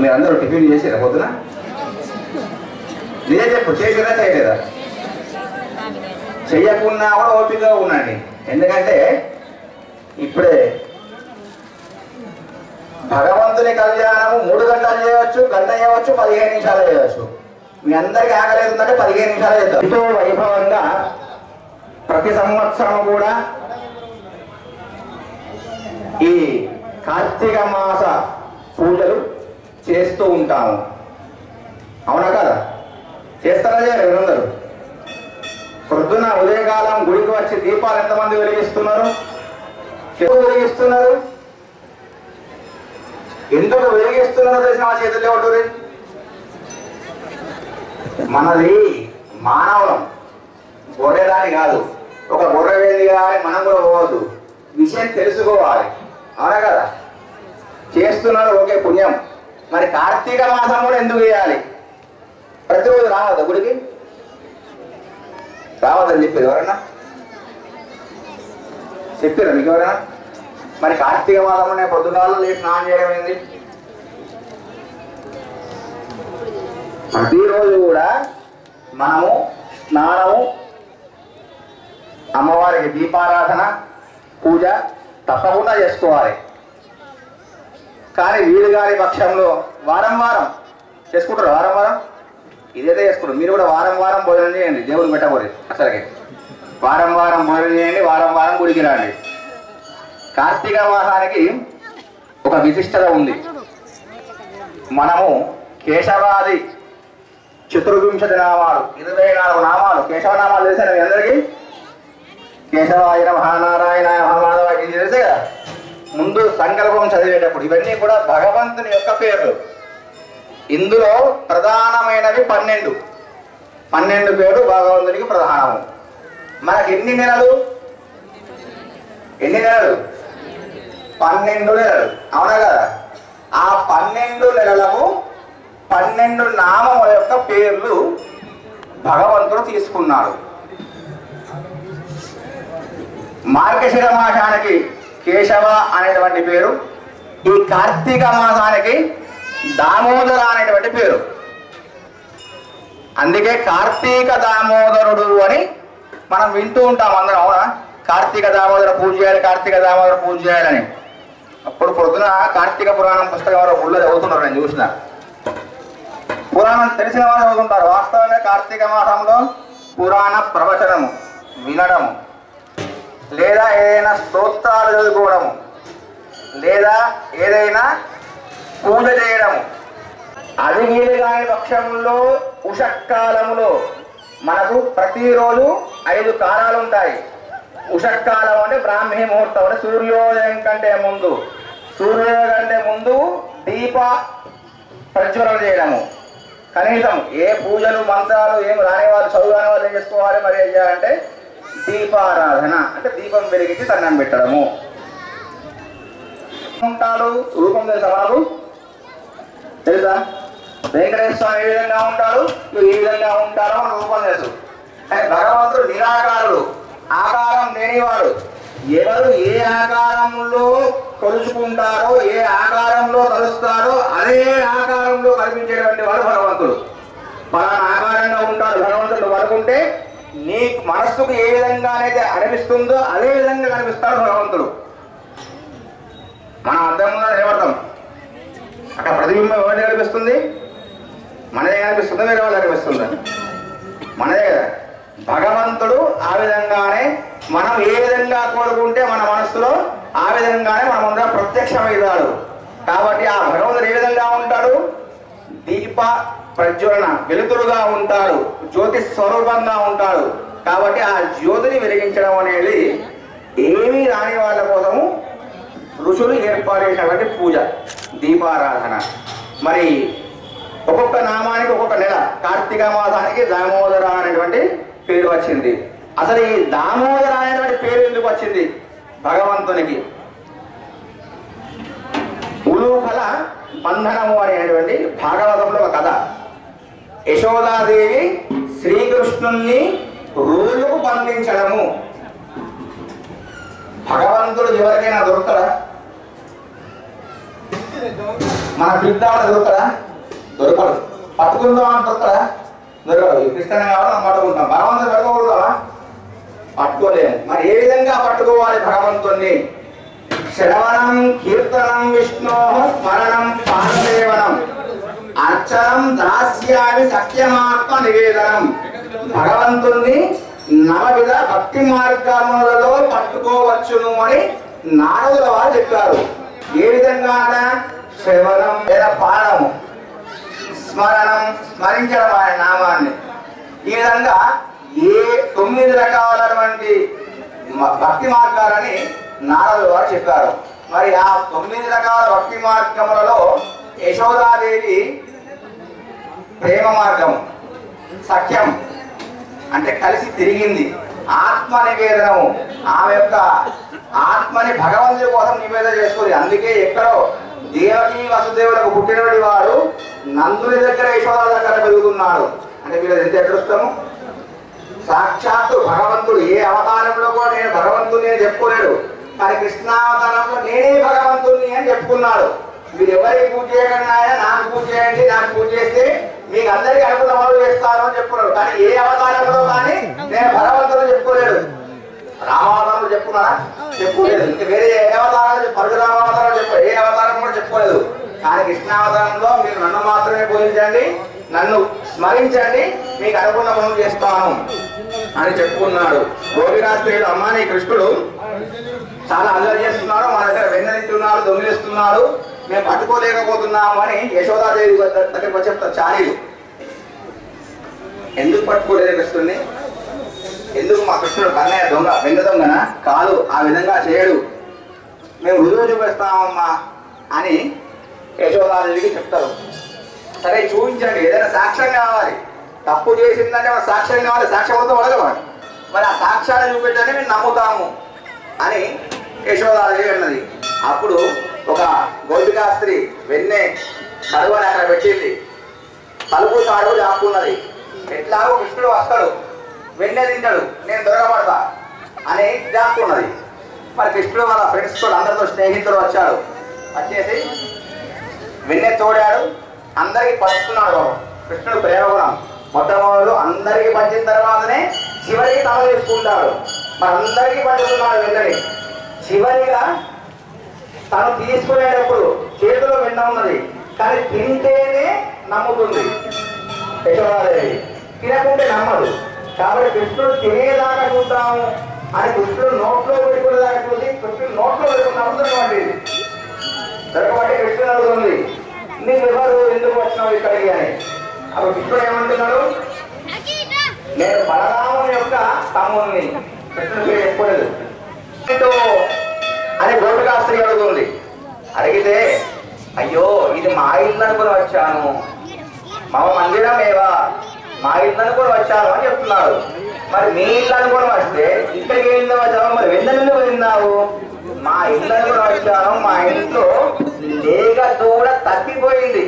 మీరందరూ టిఫిన్ చేసారా పొద్దున నిజం చెప్పు చేసారా చేయలేదా చెయ్యకున్నా కూడా ఓపికగా ఉండండి ఎందుకంటే ఇప్పుడే భగవంతుని కళ్యాణము 3 గంటలు చేయవచ్చు గంట చేయవచ్చు 15 నిమిషాలు చేయవచ్చు మీ అందరికీ ఆగలేదంటే 15 నిమిషాలు చేద్దాం ఎంతో వైభవంగా ప్రతి సంవత్సరం కూడా ఈ కార్తీక మాస పూజలు చేస్తూ ఉంటాము అవునా కదా చేస్తారా మీరందరూ పొద్దున ఉదయకాలం గుడికి వచ్చి దీపాలు ఎంతమంది వెలిగిస్తున్నారు వెలిగిస్తున్నారు ఎందుకు వెలిగిస్తున్నారో తెలిసిన మా చేతుల్లో ఉంటుంది మనది మానవం గొర్రెదాని కాదు ఒక గొర్రె వేది కానీ మనం కూడా పోవద్దు విషయం తెలుసుకోవాలి అవునా కదా చేస్తున్నారు ఓకే పుణ్యం మరి కార్తీక మాసం కూడా ఎందుకు చేయాలి ప్రతిరోజు రావద్దా గుడికి రావద్దని చెప్పేది ఎవరన్నా చెప్పారా మీకు ఎవరైనా మరి కార్తీక మాసంలోనే పొద్దుగాలు లేచి స్నానం చేయడం ఏంది ప్రతిరోజు కూడా మనము స్నానము అమ్మవారికి దీపారాధన పూజ తప్పకుండా చేసుకోవాలి కానీ వీలు గారి పక్షంలో వారం వారం చేసుకుంటారు వారం వారం ఇదైతే చేసుకుంటారు మీరు కూడా వారం వారం భోజనం చేయండి దేవుడికి పెట్టబోదు అసలుకి వారం వారం భోజనం చేయండి వారం వారం గుడికి రండి కార్తీక మాసానికి ఒక విశిష్టత ఉంది మనము కేశవాది చతుర్వింశతి నామాలు 24 నామాలు కేశవనామాలు తెలిసారు మీ అందరికీ కేశవాయ మహానారాయణ మహామాధవ ఇది తెలిసే కదా ముందు సంకల్పం చదివేటప్పుడు ఇవన్నీ కూడా భగవంతుని యొక్క పేర్లు ఇందులో ప్రధానమైనవి 12 పేర్లు భగవంతునికి ప్రధానము మనకి ఎన్ని నెలలు 12 నెలలు అవునా కదా ఆ 12 నెలలకు 12 నామముల యొక్క పేర్లు భగవంతుడు తీసుకున్నాడు మార్గశిర మాసానికి కేశవ అనేటువంటి పేరు ఈ కార్తీక మాసానికి దామోదర అనేటువంటి పేరు అందుకే కార్తీక దామోదరుడు అని మనం వింటూ ఉంటాం అందరం అవునా కార్తీక దామోదర పూజ చేయాలి కార్తీక దామోదర పూజ చేయాలని అప్పుడు పొద్దున కార్తీక పురాణం పుస్తకం ఎవరో గుళ్ళో చదువుతున్నారు నేను చూసిన పురాణం తెలిసిన వాళ్ళు చదువుతుంటారు వాస్తవంగా కార్తీక మాసంలో పురాణ ప్రవచనము వినడము లేదా ఏదైనా స్తోత్రాలు చదువుకోవడము లేదా ఏదైనా పూజ చేయడము అది వీలు కాని పక్షంలో ఉషక్కాలములో మనకు ప్రతిరోజు 5 కాలాలు ఉంటాయి ఉషక్కాలం అంటే బ్రాహ్మీ ముహూర్తం అంటే సూర్యోదయం కంటే ముందు దీప ప్రజ్వలన చేయడము కనీసం ఏ పూజలు మంత్రాలు ఏం రాని వాళ్ళు చదువు రాని వాళ్ళు ఏం చేసుకోవాలి మరి ఏం చేయాలంటే దీపారాధన అంటే దీపం వెలిగించి దండం పెట్టడము ఉంటాడు రూపం తెలుసా మనకు తెలుసా వెంకటేశ్వర స్వామి ఏ విధంగా ఉంటాడు ఏ విధంగా ఉంటారో మన రూపం తెలుసు భగవంతుడు నిరాకారుడు ఆకారం లేనివాడు ఎవరు ఏ ఆకారంలో కొలుచుకుంటారో ఏ ఆకారంలో కలుస్తారో అదే ఆకారంలో కనిపించేటువంటి వాడు భగవంతుడు పలానా ఆకారంగా ఉంటాడు భగవంతుడు అనుకుంటే నీ మనస్సుకు ఏ విధంగానైతే అనిపిస్తుందో అదే విధంగా కనిపిస్తాడు భగవంతుడు మనం అర్థం ఉందా నిలబడతాం అక్కడ ప్రతిబింబం ఎవరిని కనిపిస్తుంది మనదే కనిపిస్తుందా వేరే వాళ్ళు కనిపిస్తుందా మనదే కదా భగవంతుడు ఆ విధంగానే మనం ఏ విధంగా కోరుకుంటే మన మనస్సులో ఆ విధంగానే మన ముందర ప్రత్యక్షమవుతాడు. కాబట్టి ఆ భగవంతుడు ఏ విధంగా ఉంటాడు? దీప ప్రజ్వలన వెలుతురుగా ఉంటాడు, జ్యోతి స్వరూపంగా ఉంటాడు. కాబట్టి ఆ జ్యోతిని వెలిగించడం అనేది ఏమీ రాని వాళ్ళ కోసము ఋషులు ఏర్పాటు చేసినటువంటి పూజ దీపారాధన. మరి ఒక్కొక్క నామానికి ఒక్కొక్క నెల, కార్తీక మాసానికి దామోదర అనేటువంటి పేరు వచ్చింది. అసలు ఈ దామోదర అనేటువంటి పేరు ఎందుకు వచ్చింది భగవంతునికి? ఉలూకల బంధనము అనేటువంటి భాగవతంలో ఒక కథ. యశోదాదేవి శ్రీకృష్ణుణ్ణి రోజుకు బంధించడము. భగవంతుడు ఎవరికైనా దొరుకుతాడా? మన పిద్దామని దొరుకుతాడా? దొరకడు. పట్టుకుందామని దొరుకుతాడా? దొరకడు. కృష్ణ కావాలి మనం పట్టుకుంటాం. భగవంతుడు పట్టుకోకూడదా? పట్టుకోలేము. మరి ఏ విధంగా పట్టుకోవాలి భగవంతుణ్ణి? శ్రవణం కీర్తనం విష్ణో స్మరణం పాదసేవనం అర్చనం దాస్యామి సత్యమాత్మ నివేదనం. భగవంతుణ్ణి నవవిధ భక్తి మార్గములలో పట్టుకోవచ్చును అని నారదుల వారు చెప్పారు. ఏ విధంగా? శ్రవణం లేదా పాడము, స్మరణం స్మరించడం ఆయన నామాన్ని. ఈ విధంగా ఏ 9 రకాలైనటువంటి భక్తి మార్గాలని నారదుల వారు చెప్పారు. మరి ఆ 9 రకాల భక్తి మార్గములలో యశోదాదేవి ప్రేమ మార్గం, సఖ్యం అంటే కలిసి తిరిగింది. ఆత్మ నివేదనము, ఆమె యొక్క ఆత్మని భగవంతుడి కోసం నివేదన చేసుకుంది. అందుకే ఎక్కడో దేవకి వసుదేవులకు పుట్టినటువంటి వాడు నందుని దగ్గర యశోద దగ్గర పెరుగుతున్నాడు. అంటే వీళ్ళది ఎంత అదృష్టము! సాక్షాత్తు భగవంతుడు ఏ అవతారంలో కూడా నేను భగవంతుని అని చెప్పుకోలేడు, కానీ కృష్ణావతారంలో నేనే భగవంతుని అని చెప్పుకున్నాడు. మీరు ఎవరికి పూజ చేయకుండా నాకు పూజ చేయండి, నాకు పూజ చేస్తే మీకు అందరికీ అనుకున్న వాళ్ళు చేస్తాను అని చెప్పుకున్నాడు. కానీ ఏ అవతారంలో కానీ నేను భగవంతుడు చెప్పుకోలేడు. రామావతారంలో చెప్పుకున్నారా? చెప్పుకోలేదు. ఇంకా వేరే ఏ అవతారాలు పరశురామావతారం చెప్పారు, ఏ అవతారం కూడా చెప్పుకోలేదు. కానీ కృష్ణావతారంలో మీరు నన్ను మాత్రమే పూజించండి, నన్ను స్మరించండి, మీకు అనుకున్న పనులు చేస్తాను అని చెప్పుకున్నాడు. గోపికాస్త్రీలు అమ్మాని కృష్ణుడు చాలా అల్లరి చేస్తున్నాడు, మన దగ్గర వెన్నెత్తున్నాడు, దొంగిలిస్తున్నాడు, మేము పట్టుకోలేకపోతున్నాము అని యశోదాదేవి దగ్గరికి వచ్చి చెప్తారు చాలీలు. ఎందుకు పట్టుకోలేదు కృష్ణుడిని? ఎందుకు మా కృష్ణుడు కన్నయ్య దొంగ, వెన్న దొంగన కాదు, ఆ విధంగా చేయడు, మేము రుజువు చూపిస్తామమ్మా అని యశోదాదేవికి చెప్తారు. సరే చూపించండి, ఏదైనా సాక్ష్యం కావాలి. తప్పు చేసిందంటే మన సాక్ష్యం కావాలి, సాక్ష్యంతో వడగవాలి. మరి ఆ సాక్ష్యాన్ని చూపించండి మేము నమ్ముతాము అని యశోదాదేవి అన్నది. అప్పుడు ఒక గోపికా స్త్రీ వెన్నె కడువని అక్కడ పెట్టింది, తలుపు తాడు దాక్కున్నది. ఎట్లాగో కృష్ణుడు వస్తాడు, వెన్నె తింటాడు, నేను దొరకబడతా అని దాక్కున్నది. మరి కృష్ణుడు వాళ్ళ ఫ్రెండ్స్ తోడు అందరితో స్నేహితుడు వచ్చాడు, వచ్చేసి వెన్నె తోడాడు, అందరికి పంచుతున్నాడు. బాబు కృష్ణుడు ప్రేమగుణం. మొట్టమొదలు అందరికీ పంచిన తర్వాతనే చివరికి తమ చేసుకుంటాడు. మరి అందరికీ పంచుతున్నాడు వెన్నని. చివరిగా తను తీసుకునేటప్పుడు చేతిలో వెన్న ఉన్నది, కానీ తింటేనే నమ్ముతుంది యశోదాదేవి, తినకుంటే నమ్మదు. కాబట్టి కృష్ణుడు తినేదాకా చూద్దాము అని కృష్ణుడు నోట్లో పెట్టుకునేదాకా చూసి కృష్ణుడు నోట్లో పెట్టుకున్నప్పుడు దొరకబట్టి కృష్ణుడు అడుగుతుంది, నీవెవరు, ఎందుకు వచ్చినావు ఇక్కడికి అని. అప్పుడు కృష్ణుడు ఏమంటున్నాడు, నేను బలరాముని యొక్క తమ్ముడిని. కృష్ణుడు పేరు చెప్పలేదు అని గోపికాస్త్రీ అడుగుతుంది. అడిగితే అయ్యో ఇది మా ఇల్లు అనుకుని వచ్చాను, మా మందిరం ఏవా, మా ఇల్లు అనుకుని వచ్చాను అని చెప్తున్నాడు. మరి మీ ఇల్లు అనుకుని వస్తే ఇక్కడికి ఏందో వచ్చావు, మరి వెందెందుకు వెళ్ళినావు? మా ఇల్లు అనుకుని వచ్చాను, మా ఇంట్లో లేక దూడ తప్పిపోయింది,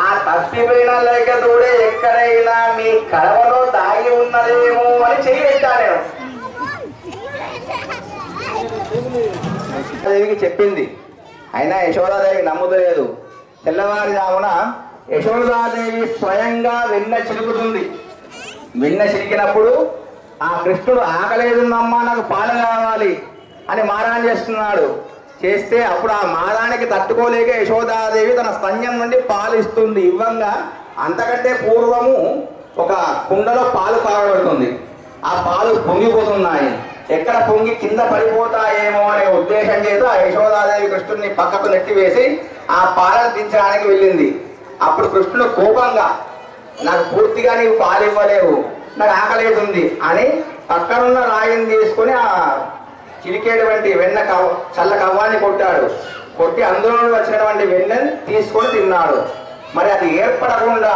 ఆ తప్పిపోయిన లేక దూడ ఎక్కడైనా మీ కడవలో దాగి ఉన్నదేమో అని చెయ్యి పెట్టాను నేను. దేవికి చెప్పింది, అయినా యశోదాదేవి నమ్ముతలేదు. తెల్లవారుజామున యశోదాదేవి స్వయంగా వెన్న చిలుకుతుంది. వెన్న చిలికినప్పుడు ఆ కృష్ణుడు ఆకలేదున్నమ్మా, నాకు పాలు కావాలి అని మారాన్ చేస్తున్నాడు. చేస్తే అప్పుడు ఆ మారానికి తట్టుకోలేక యశోదాదేవి తన స్తన్యం నుండి పాలు ఇస్తుంది. ఇవ్వంగా అంతకంటే పూర్వము ఒక కుండలో పాలు కాగబడుతుంది. ఆ పాలు పొంగిపోతున్నాయి. ఎక్కడ పొంగి కింద పడిపోతాయేమో అనే ఉద్దేశం చేత ఆ యశోదాదేవి కృష్ణుడిని పక్కకు నెట్టివేసి ఆ పాలను దించడానికి వెళ్ళింది. అప్పుడు కృష్ణుడు కోపంగా, నాకు పూర్తిగా నీవు పాలు ఇవ్వలేవు, నాకు ఆకలేతుంది అని పక్కనున్న రాయిని తీసుకొని ఆ చిలికేటువంటి వెన్న చల్ల కవ్వాన్ని కొట్టాడు. కొట్టి అందులో వచ్చినటువంటి వెన్నెని తీసుకొని తిన్నాడు. మరి అది ఏర్పడకుండా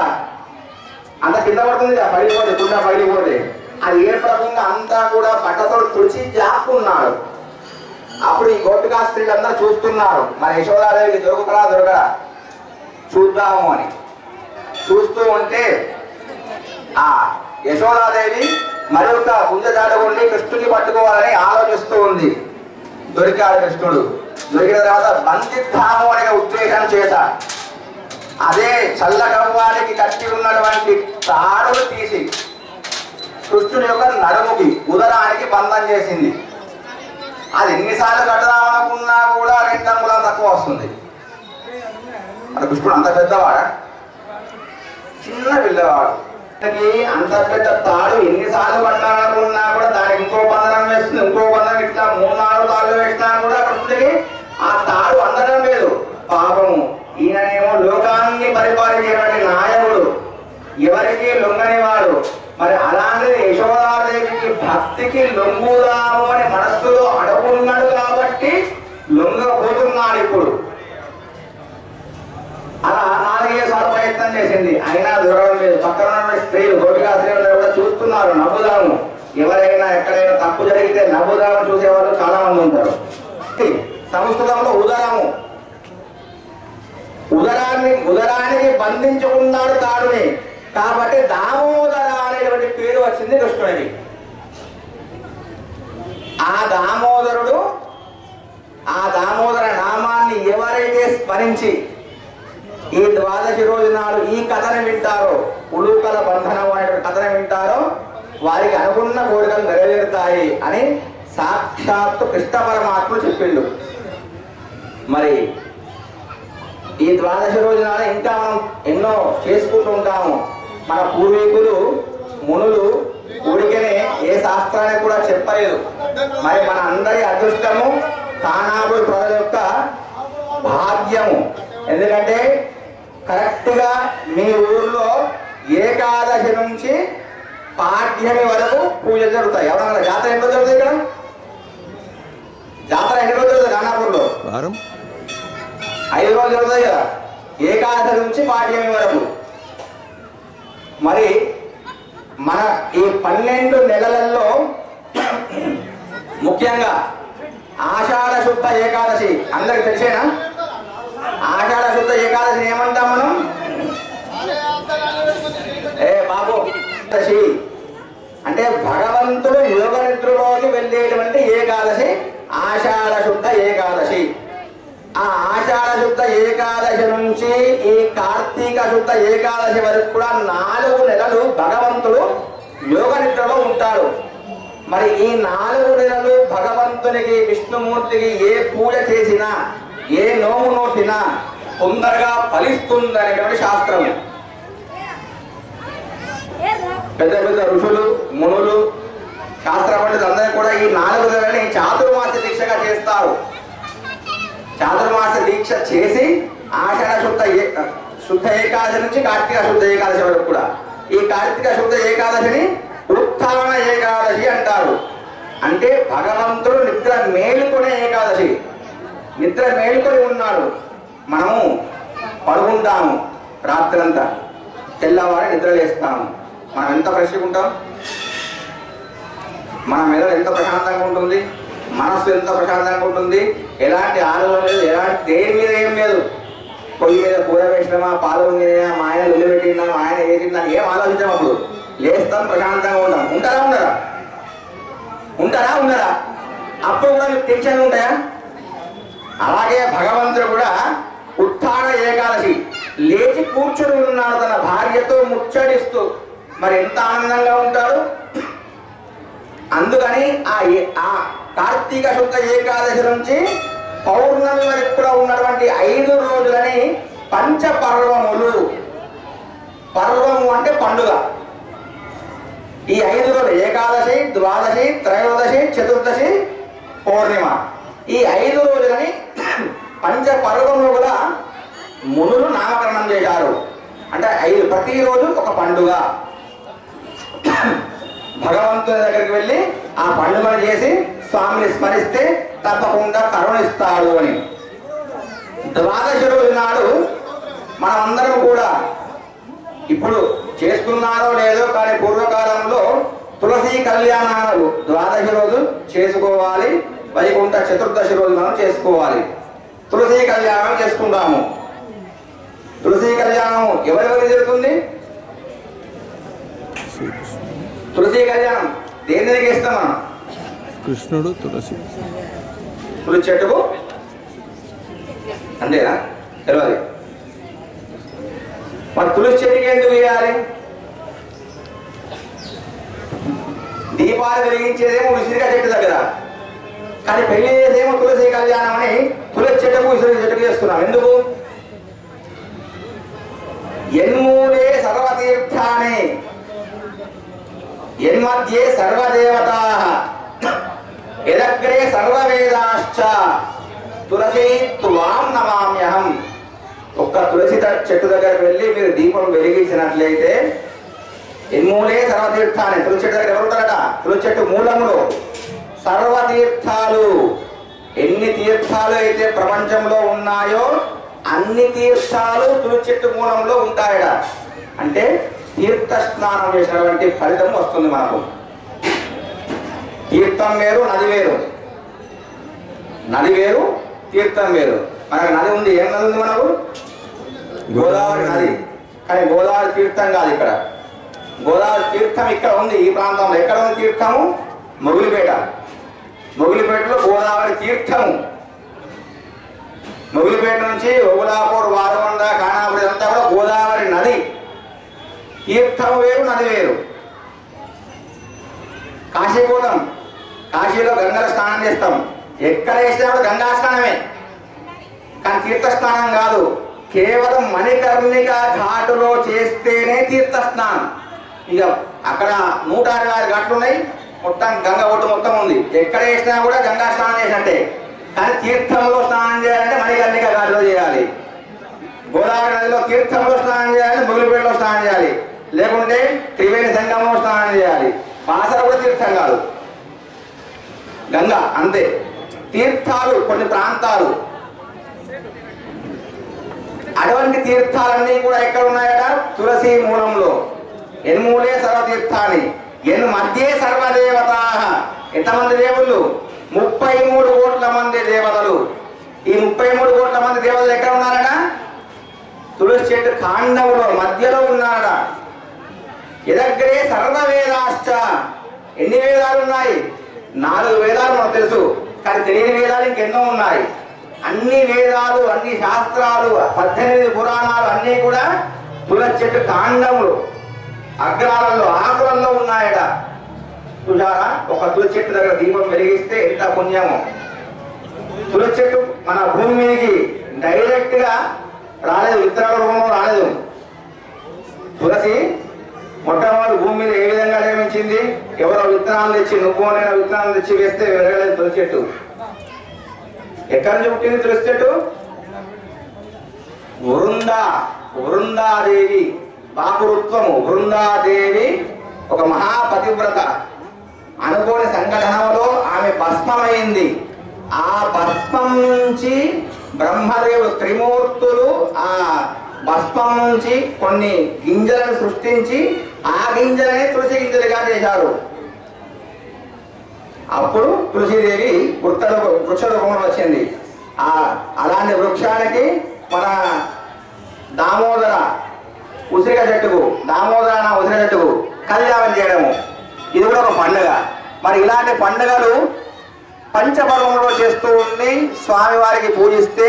అంత కింద పడుతుంది, పగిలిపోతే కుండ పగిలిపోతే అది ఏర్పడకుండా అంతా కూడా బట్టతో తుడిచి జాక్కున్నాడు. అప్పుడు ఈ గోపికా స్త్రీలందరూ చూస్తున్నారు, మరి యశోదాదేవికి దొరకడా చూద్దాము అని. చూస్తూ ఉంటే ఆ యశోదాదేవి మరొక గుంజ దాటుకుండి కృష్ణుని పట్టుకోవాలని ఆలోచిస్తూ ఉంది. దొరికాడు కృష్ణుడు. దొరికిన తర్వాత బంధిద్దాము అనే ఉద్దేశం చేత అదే చల్లగవ్వానికి కట్టి ఉన్నటువంటి తాడును తీసి కృష్ణుని యొక్క నడుముకి ఉదరానికి బంధం చేసింది. అది ఎన్నిసార్లు కట్టదామనుకున్నా కూడా 2 అంగుళాలు తక్కువ వస్తుంది. మరి కృష్ణుడు అంత పెద్దవాడా? చిన్న పిల్లవాడు. అంత పెద్ద తాడు ఎన్నిసార్లు పట్టాలనుకున్నా కూడా దానికి ఇంకో బంధనం వేస్తుంది, ఇంకో బంధనం ఇట్లా 3-4 తాళ్ళు వేసినా కూడా కృష్ణుడికి ఆ తాడు అందడం లేదు. పాపము ఈయనేమో లోకాన్ని పరిపాలించేటువంటి నాయకుడు, ఎవరికి లొంగనివాడు. మరి అలాంటిది యశోదాదేవికి భక్తికి లొంగుదాము అని మనస్సులో అడుగున్నాడు కాబట్టి లొంగబోతున్నాడు. ఇప్పుడు అలా 4 సార్లు ప్రయత్నం చేసింది, అయినా దొరకడం లేదు. పక్కన ఉన్న స్త్రీలు గోపికా స్త్రీలు కూడా చూస్తున్నారు, నవ్వుదాము. ఎవరైనా ఎక్కడైనా తప్పు జరిగితే నవ్వుదాము చూసేవాళ్ళు చాలా మంది ఉంటారు. సంస్కృతంలో ఉదరానికి బంధించుకున్నాడు తాడుని, కాబట్టి దామోదర అనేటువంటి పేరు వచ్చింది కృష్ణుడికి. ఆ దామోదర నామాన్ని ఎవరైతే స్మరించి ఈ 12 రోజు నాడు ఈ కథను వింటారో, ఉలూకల బంధనం అనేటువంటి కథను వింటారో వారికి అనుకున్న కోరికలు నెరవేరుతాయి అని సాక్షాత్తు కృష్ణ పరమాత్ముడు చెప్పిండు. మరి ఈ 12 రోజు నాడు ఇంకా మనం ఎన్నో చేసుకుంటూ ఉంటాము. మన పూర్వీకులు మునులు ఊరికనే ఏ శాస్త్రాన్ని కూడా చెప్పలేదు. మరి మన అందరి అదృష్టము, కానాపూర్ ప్రజల యొక్క భాగ్యము. ఎందుకంటే కరెక్ట్గా మీ ఊర్లో ఏకాదశి నుంచి పాఠ్యమి వరకు పూజలు జరుగుతాయి. ఎవరన్నా జాతర ఎన్ని రోజులు జరుగుతాయి? ఇక్కడ జాతర ఎన్ని రోజులు జరుగుతుంది? కానాపూర్లో 5 రోజులు జరుగుతాయి కదా, ఏకాదశి నుంచి పాఠ్యమి వరకు. మరి మన ఈ 12 నెలలలో ముఖ్యంగా ఆషాఢ శుద్ధ ఏకాదశి అందరికి తెలిసేనా? ఆషాఢ శుద్ధ ఏకాదశిని ఏమంటాం మనం? బాబు ఏకాదశి అంటే భగవంతుడు యోగ నిద్రలోకి వెళ్ళేటువంటి ఏకాదశి ఆషాఢ శుద్ధ ఏకాదశి. ఆ ఆషాఢ శుద్ధ ఏకాదశి నుంచి ఈ కార్తీక శుద్ధ ఏకాదశి వరకు కూడా 4 నెలలు భగవంతుడు యోగ నిద్రలో ఉంటాడు. మరి ఈ 4 నెలలు భగవంతునికి విష్ణుమూర్తికి ఏ పూజ చేసినా, ఏ నోము నోసినా తొందరగా ఫలిస్తుందనేటువంటి శాస్త్రము. పెద్ద పెద్ద ఋషులు, మునులు, శాస్త్ర పండితులు అందరూ కూడా ఈ 4 నెలలని చాతుర్మాస దీక్షగా చేస్తారు. చాతుర్మాస దీక్ష చేసి ఆషాఢ శుద్ధ ఏకాదశి నుంచి కార్తీక శుద్ధ ఏకాదశి వరకు కూడా ఈ కార్తీక శుద్ధ ఏకాదశిని ఉత్థాన ఏకాదశి అంటారు. అంటే భగవంతుడు నిద్ర మేలుకునే ఏకాదశి. నిద్ర మేలుకొని ఉన్నాడు. మనము పడుకుంటాము రాత్రంతా, తెల్లవారి నిద్రలేస్తాము. మనం ఎంత ఫ్రెష్గా ఉంటాం, మన మెదడు ఎంత ప్రశాంతంగా ఉంటుంది, మనస్సు ఎంత ప్రశాంతంగా ఉంటుంది, ఎలాంటి ఆలోచన లేదు, ఎలాంటి దేని మీద ఏం లేదు. పొయ్యి మీద కూర వేసినామా, పాలు వండినా, మా ఆయన ఉల్లి పెట్టినా, మా ఆయన వేసిందా ఏం ఆలోచించాం. అప్పుడు లేస్తాం, ప్రశాంతంగా ఉంటాం. ఉంటారా? అప్పుడు కూడా మీకు టెన్షన్లు ఉంటాయా? అలాగే భగవంతుడు కూడా ఉత్థాన ఏకాదశి లేచి కూర్చొని ఉన్నాడు తన భార్యతో ముచ్చడిస్తూ. మరి ఎంత ఆనందంగా ఉంటాడు. అందుకని ఆ కార్తీక శుద్ధ ఏకాదశి నుంచి పౌర్ణమి వరకు కూడా ఉన్నటువంటి 5 రోజులని పంచ పర్వములు. పర్వము అంటే పండుగ. ఈ 5 రోజులు ఏకాదశి, ద్వాదశి, త్రయోదశి, చతుర్దశి, పౌర్ణిమ ఈ 5 రోజులని పంచపర్వముల మునులు నామకరణం చేశారు. అంటే 5 ప్రతిరోజు ఒక పండుగ. భగవంతుని దగ్గరికి వెళ్ళి ఆ పండుగను చేసి స్వామిని స్మరిస్తే తప్పకుండా కరుణిస్తాడు అని. ద్వాదశి రోజు నాడు మనమందరం కూడా ఇప్పుడు చేస్తున్నారో లేదో కానీ పూర్వకాలంలో తులసి కళ్యాణాలు ద్వాదశి రోజు చేసుకోవాలి, వైకుంఠ చతుర్దశి రోజు మనం చేసుకోవాలి. తులసి కళ్యాణం చేసుకుంటాము. తులసి కళ్యాణం ఎవరెవరికి జరుగుతుంది? తులసి కళ్యాణం దేనికి ఇస్తాం మనం? కృష్ణుడు తులసి తులసి చెట్టుకు అంతేనా? తెలియదు. మరి తులసి చెట్టుకి ఎందుకు వేయాలి? దీపాలు వెలిగించేదేమో ఉసిరిగా చెట్టు దగ్గర, కానీ పెళ్లి చేసేమో తులసి కళ్యాణం అని తులసి చెట్టుకు ఉసిరి చెట్టుకు చేస్తున్నాం. ఎందుకు? ఎన్మూలే సర్వతీర్థాని యన్మధ్యే సర్వదేవతాః యదగ్రే సర్వవేదాశ్చ తులసి త్వాం నమామ్యహం. ఒక్క తులసి చెట్టు దగ్గరకు వెళ్ళి మీరు దీపం వెలిగించినట్లయితే ఎన్మూలే సర్వతీర్థాన్ని, తులసి చెట్టు దగ్గర ఎవరుంటారట? తులసి చెట్టు మూలములో సర్వతీర్థాలు, ఎన్ని తీర్థాలు అయితే ప్రపంచంలో ఉన్నాయో అన్ని తీర్థాలు తులసి చెట్టు మూలంలో ఉంటాయట. అంటే తీర్థ స్నానం చేసినటువంటి ఫలితం వస్తుంది మనకు. తీర్థం వేరు, నది వేరు. నది వేరు, తీర్థం వేరు. మనకు నది ఉంది. ఏం నది ఉంది మనకు? గోదావరి నది. కానీ గోదావరి తీర్థం కాదు ఇక్కడ. గోదావరి తీర్థం ఇక్కడ ఉంది, ఈ ప్రాంతంలో. ఎక్కడ ఉంది తీర్థము? మొగిలిపేట. మొగిలిపేటలో గోదావరి తీర్థము. మొగిలిపేట నుంచి ఓగులాపూర్, వారకొండ, ఖానాపూర్ అంతా కూడా గోదావరి నది. తీర్థం వేరు, నది వేరు. కాశీ పోతాం, కాశీలో గంగలో స్నానం చేస్తాం. ఎక్కడ వేసినా కూడా గంగా స్నానమే, కానీ తీర్థ స్నానం కాదు. కేవలం మణికర్ణిక ఘాటులో చేస్తేనే తీర్థ స్నానం. ఇక అక్కడ 166 ఘాట్లు ఉన్నాయి, మొత్తం గంగ ఒడ్డు మొత్తం ఉంది. ఎక్కడ వేసినా కూడా గంగా స్నానం చేసినట్టే. కానీ తీర్థంలో స్నానం చేయాలంటే మణికర్ణిక ఘాటులో చేయాలి. గోదావరి నదిలో తీర్థంలో స్నానం చేయాలి, మొగిలిపేటలో స్నానం చేయాలి, లేకుంటే త్రివేణి సంగమంలో స్నానం చేయాలి. బాసర కూడా తీర్థం కాదు, గంగా అంతే. తీర్థాలు కొన్ని ప్రాంతాలు, అటువంటి తీర్థాలన్నీ కూడా ఎక్కడ ఉన్నాయట? తులసి మూలంలో. ఎన్మూలే సర్వతీర్థాన్ని యన్మధ్యే సర్వదేవతాః. ఎంతమంది దేవుళ్ళు? 33 కోట్ల మంది దేవతలు. ఈ 33 కోట్ల మంది దేవతలు ఎక్కడ ఉన్నారట? తులసి చెట్టు కాండములో మధ్యలో ఉన్నారట. యదగ్రే సర్వవేదాశ్చ. ఎన్ని వేదాలు ఉన్నాయి? 4 వేదాలు మనకు తెలుసు, కానీ తెలియని వేదాలు ఇంకెన్నో ఉన్నాయి. అన్ని వేదాలు, అన్ని శాస్త్రాలు, 18 పురాణాలు అన్నీ కూడా తులసి చెట్టు కాండములు, అగ్రాలలో, ఆకులలో ఉన్నాయట. చూసారా? ఒక తులసి చెట్టు దగ్గర దీపం వెలిగిస్తే ఎంత పుణ్యమో. తులసి చెట్టు మన భూమి మీదకి డైరెక్ట్ గా రాలేదు, విత్తనాల రూపంలో రాలేదు. తులసి మొట్టమొదటి భూమి మీద ఏ విధంగా నిర్మించింది? ఎవరో విత్తనాలు తెచ్చి, నువ్వునైనా విత్తనాలు తెచ్చి వేస్తే వెరగలేదు తులసి చెట్టు. ఎక్కడి నుంచి పుట్టింది తులసి చెట్టు? వృందాదేవి బాపురుత్వము. వృందాదేవి ఒక మహాపతివ్రత. అనుకోని సంఘటనలో ఆమె భస్మమైంది. ఆ భస్మం నుంచి బ్రహ్మదేవుడు, త్రిమూర్తులు ఆ భస్మం నుంచి కొన్ని గింజలను సృష్టించి ఆ గింజలనే తులసి గింజలుగా చేశారు. అప్పుడు తులసీదేవి వృక్ష రూపంలో వచ్చింది. అలాంటి వృక్షానికి మన దామోదర ఉసిరిక చెట్టుకు, దామోదర ఉసిరిక చెట్టుకు కళ్యాణం చేయడము, ఇది కూడా ఒక పండుగ. మరి ఇలాంటి పండుగలు పంచపర్వంలో చేస్తూ ఉండి స్వామివారికి పూజిస్తే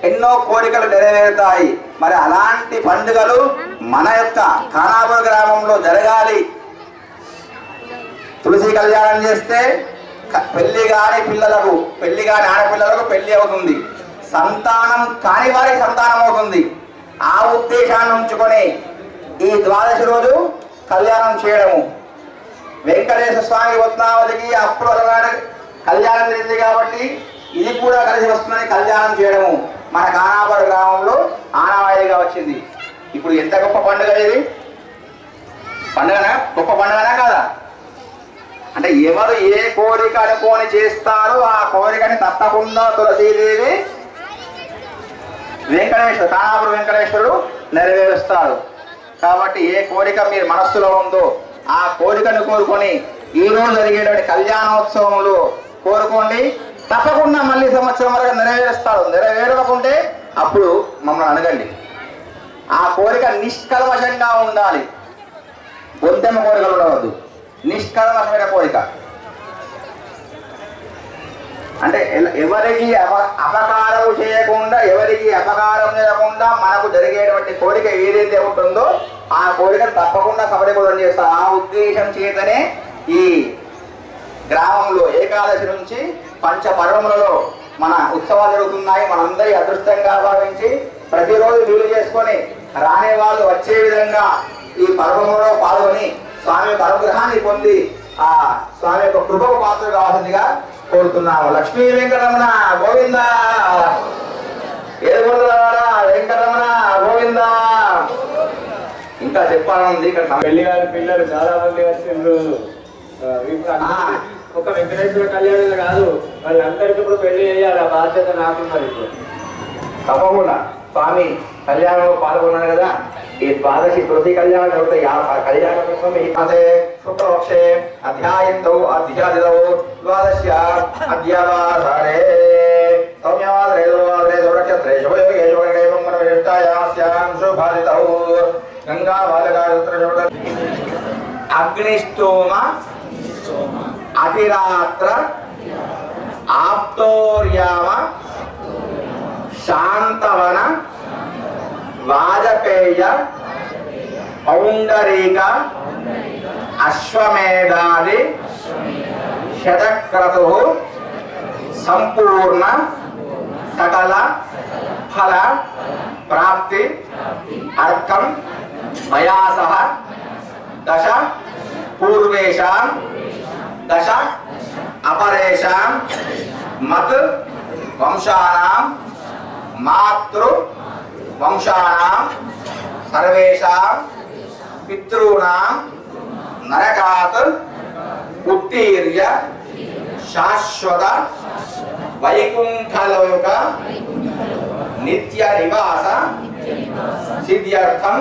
ఎన్నో కోరికలు నెరవేరుతాయి. మరి అలాంటి పండుగలు మన యొక్క ఖానాపూర్ గ్రామంలో జరగాలి. తులసి కళ్యాణం చేస్తే పెళ్లి కాని పిల్లలకు, పెళ్లి కాని ఆడపిల్లలకు పెళ్లి అవుతుంది, సంతానం కాని వారికి సంతానం అవుతుంది. ఆ ఉద్దేశాన్ని ఉంచుకొని ఈ ద్వాదశి రోజు కళ్యాణం చేయడము. వెంకటేశ్వర స్వామి వత్నావతికి అప్పుడు అలనాడు కళ్యాణం జరిగింది కాబట్టి ఇది కూడా కలిసి వస్తుందని కళ్యాణం చేయడము మన ఖానాపూర్ గ్రామంలో ఆనవాయితీగా వచ్చింది. ఇప్పుడు ఎంత గొప్ప పండుగ ఇది! పండుగనా? గొప్ప పండుగనా కాదా? అంటే ఎవరు ఏ కోరిక అనుకోని చేస్తారో ఆ కోరికని తప్పకుండా తులసీదేవి వెంకటేశ్వరుడు ఖానాపూర్ వెంకటేశ్వరుడు నెరవేరుస్తాడు. కాబట్టి ఏ కోరిక మీ మనస్సులో ఉందో ఆ కోరికను కోరుకొని ఈ రోజు జరిగేటువంటి కళ్యాణోత్సవంలో కోరుకోండి. తప్పకుండా మళ్ళీ సంవత్సరం వరకు నెరవేరుస్తాడు. నెరవేరకుంటే అప్పుడు మమ్మల్ని అడగండి. ఆ కోరిక నిష్కల్మషంగా ఉండాలి. బొంతెమ్మ కోరికలు ఉండవద్దు. నిష్కల్మషమైన కోరిక అంటే ఎవరికి అపకారం చేయకుండా, ఎవరికి అపకారం చేయకుండా మనకు జరిగేటువంటి కోరిక ఏదైతే ఉంటుందో ఆ కోరికను తప్పకుండా సఫలీకృతం చేస్తారు. ఆ ఉద్దేశం చేతనే ఈ గ్రామంలో ఏకాదశి నుంచి పంచపర్వములలో మన ఉత్సవాలు జరుగుతున్నాయి. మనందరి అదృష్టంగా భావించి ప్రతిరోజు వీలు చేసుకొని రాని వాళ్ళు వచ్చే విధంగా ఈ పర్వములో పాల్గొని స్వామి యొక్క అనుగ్రహాన్ని పొంది ఆ స్వామి యొక్క కృపకు పాత్ర కావాల్సిందిగా కోరుతున్నాము. లక్ష్మీ వెంకటరమణ గోవింద, ఏడుగొండలవాడ వెంకటరమణ గోవింద. ఇంకా చెప్పాలని ఇక్కడ పెళ్లి గారి పిల్లలు చాలా మంది వచ్చిండ్రు. ఒక వెంకటేశ్వర కళ్యాణం కాదు, వాళ్ళందరికీ ఇప్పుడు పెళ్లి చేయాలి. ఆ బాధ్యత నాకున్నది. తప్పకుండా స్వామి కళ్యాణంలో పాల్గొన్నాను కదా. ఈ ద్వాదశి తులసి కళ్యాణం జరుగుతాయి. ఆ కళ్యాణ శుక్లపక్షే అధ్యాయంతో అధ్యాదితో ద్వాదశ్య అధ్యావాసారే సౌమ్యవాదరే నక్షత్రే శుభయోగే శుభాయాస్యాం శుభాదితౌ గంగా బాలకారుద్ర అగ్నిష్టోమ అతిరాత్ర ఆప్తోర్యామ శాంతవన వాజపేయ పౌండరీక అశ్వమేధాది శతక్రతు సంపూర్ణ సకల ఫల ప్రాప్తి అర్థం మయా సహ దశ పూర్వేషాం దశ అపరేషాం మత్ వంశానాం మాతృ వంశానాం సర్వేషాం పితॄణాం నరకాత్ ఉత్తీర్య శాశ్వత వైకుంఠలోక నిత్య నివాస సిద్ధ్యర్థం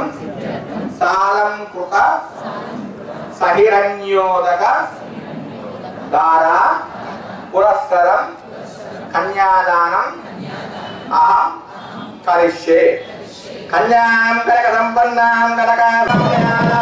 సాలంకృత సహిరణ్యోదక ద్వారా పురస్సరం కన్యాదానం అహం కరిష్యే. కళ్యాణం కనక సంపన్నాం కనక రాజా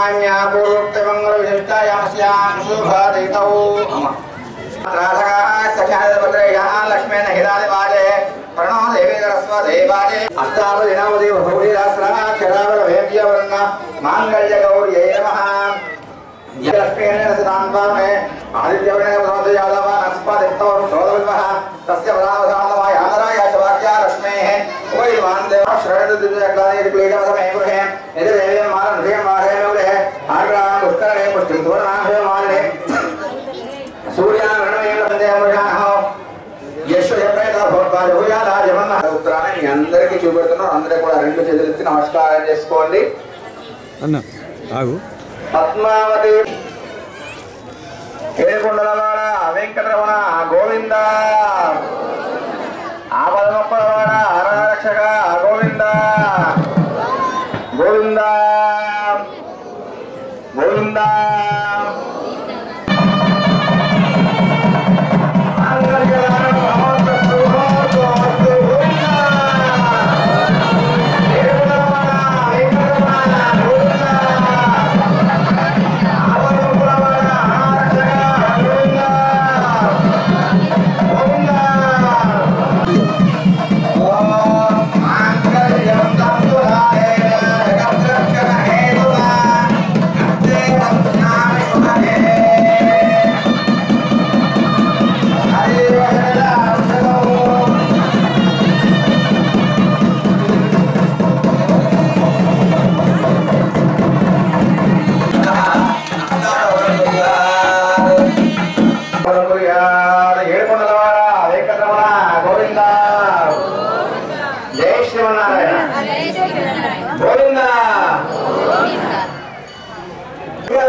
स्वाम्या पूर्वोक्त मंगल विशिष्टायास्यां शुभदितौ राधका सख्यादपत्रया लक्ष्मी नहिरादिवाजे प्रणो देवी सरस्वतीवाजे अष्टावदिनवदि बहुरीरास्त्राक्षरावरवेद्यवर्ण माङ्गल्यगौर्यै नमः लक्ष्मीन सदान्वामे आदित्यवर्णे भवदयादव नस्पतिष्ठो शोधविद्वः तस्य वदावधानवा यादराय चवाक्या लक्ष्मेः उपैवान्देव श्रेणुदिव्यग्लानि क्लीडवदमे गृहे यदि देवीं मालं ह्रियं मारे गृहे आग्रां पुष्करणे पुष्टिं सुवर्णाभे माले सूर्यावरणमेव वन्देमुषाः यशोयप्रेత భోత్వాజభుజాలాజమన్న ఉత్తరాన్ని మీ అందరికీ చూపెడుతున్నాం. అందరూ కూడా రెండు చేతులు ఎత్తి నమస్కారం చేసుకోండి. అన్న ఆగు. పద్మావతి ఏడుకొండలవాడ వెంకటరమణ గోవింద ఆపదమొక్కలవాడ హరరక్షక గోవింద గోవింద గోవింద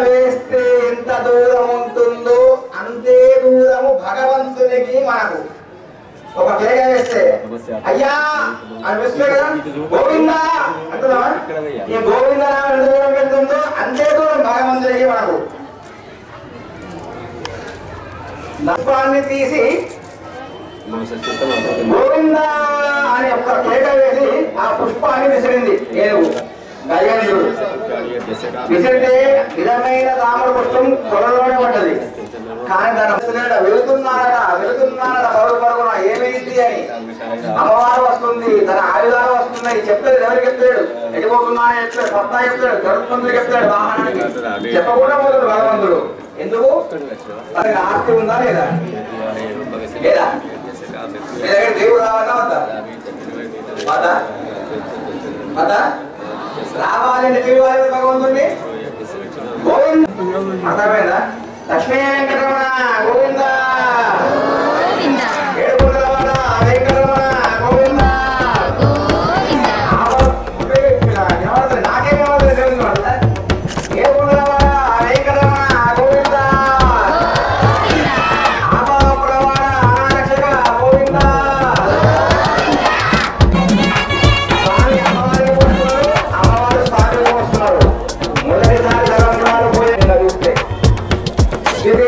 వేస్తే ఎంత దూరం ఉంటుందో అంతే దూరము భగవంతునికి మనకు. ఒక కేక వేస్తే అయ్యా అని విస్తే కదా గోవింద అంటున్నావా, ఈ గోవింద ఎంత దూరం వెళ్తుందో అంతే దూరం భగవంతునికి మనకు. దర్పాన్ని తీసి గోవింద అని ఒక కేక వేసి ఆ పుష్పాన్ని విసిరింది ఏనుగు గజేంద్రుడు. విసిరితే నిజమైన తామర పుష్పం త్వరలోనే పడ్డది. కానీ దాని వెళుతున్నాడట పరుగున ఏమైంది అని అమ్మవారు వస్తుంది, తన ఆయుధాలు వస్తున్నాయి చెప్పలేదు. ఎవరికి చెప్తాడు? ఎడిపోతున్నాయని చెప్తాడు, కొత్త చెప్తాడు, గరుత్మంతుడు చెప్తాడు, వాహనానికి చెప్పకుండా పోతుంది భగవంతుడు. ఎందుకు? తనకి ఆస్తి ఉందా లేదా? లేదా మీ దగ్గర దేవుడు రావాలా వద్దా? వద్దా? వద్దా? రావాలని తెలియాలి భగవంతుడిని. గోవింద అర్థమైందా? లక్ష్మీ వెంకటరమణ గోవింద, ఏడుకొండలవాడ వెంకటరమణ గోవింద. నాకేమవుతుంది తెలియదు. ఏడుకొండలవాడ వెంకటరమణ గోవింద, ఆపదొక్కలవాడ అనారక్షక గోవింద. స్వామి అమ్మవారి వస్తున్నారు, అమ్మవారు స్వామి వస్తున్నారు. మొదటిసారి జగన్నాథ్ పోయి చూస్తే శ్రీ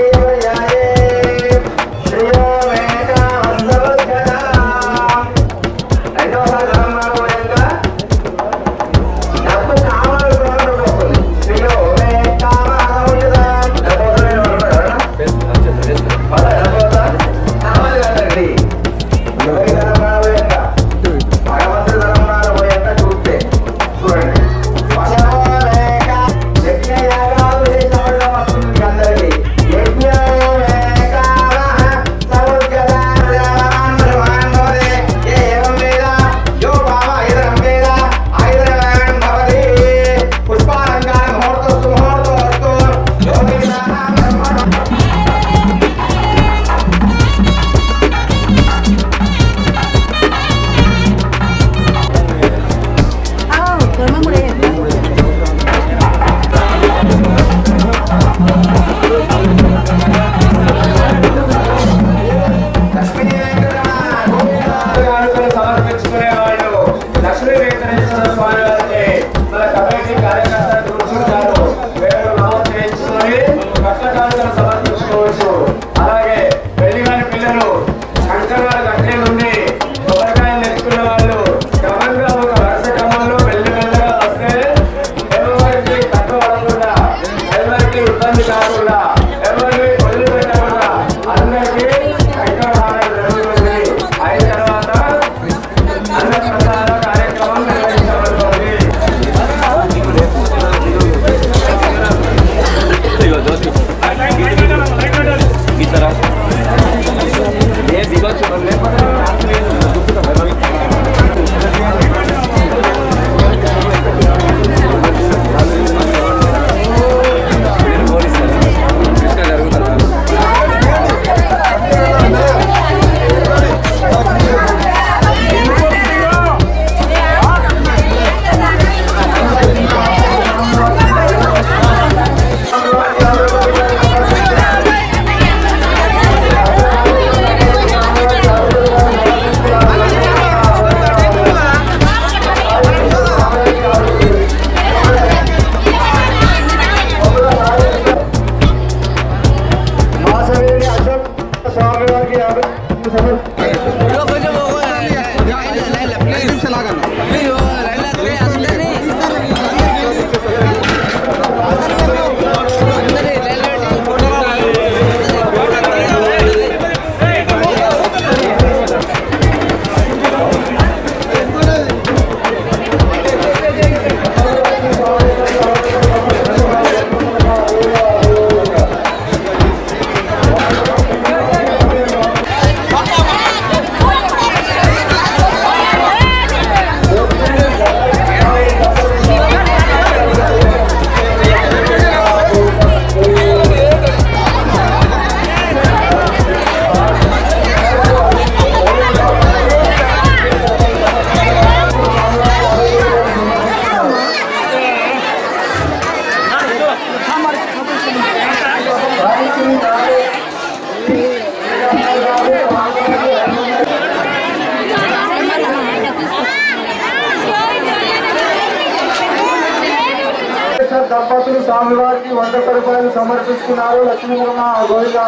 స్వామివారికి 100 రూపాయలు సమర్పిస్తున్నారు. లక్ష్మీరమ గోవింద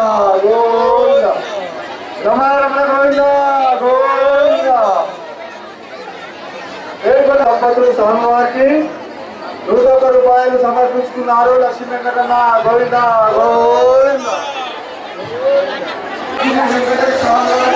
గోవింద, రమారమణ గోవింద గోవింద. ఏడుకొండ దంపతులు స్వామివారికి 100 రూపాయలు సమర్పిస్తున్నారు. లక్ష్మీ వెంకటరమణ గోవింద గోవింద. వెంకటేశ్వర స్వామివారి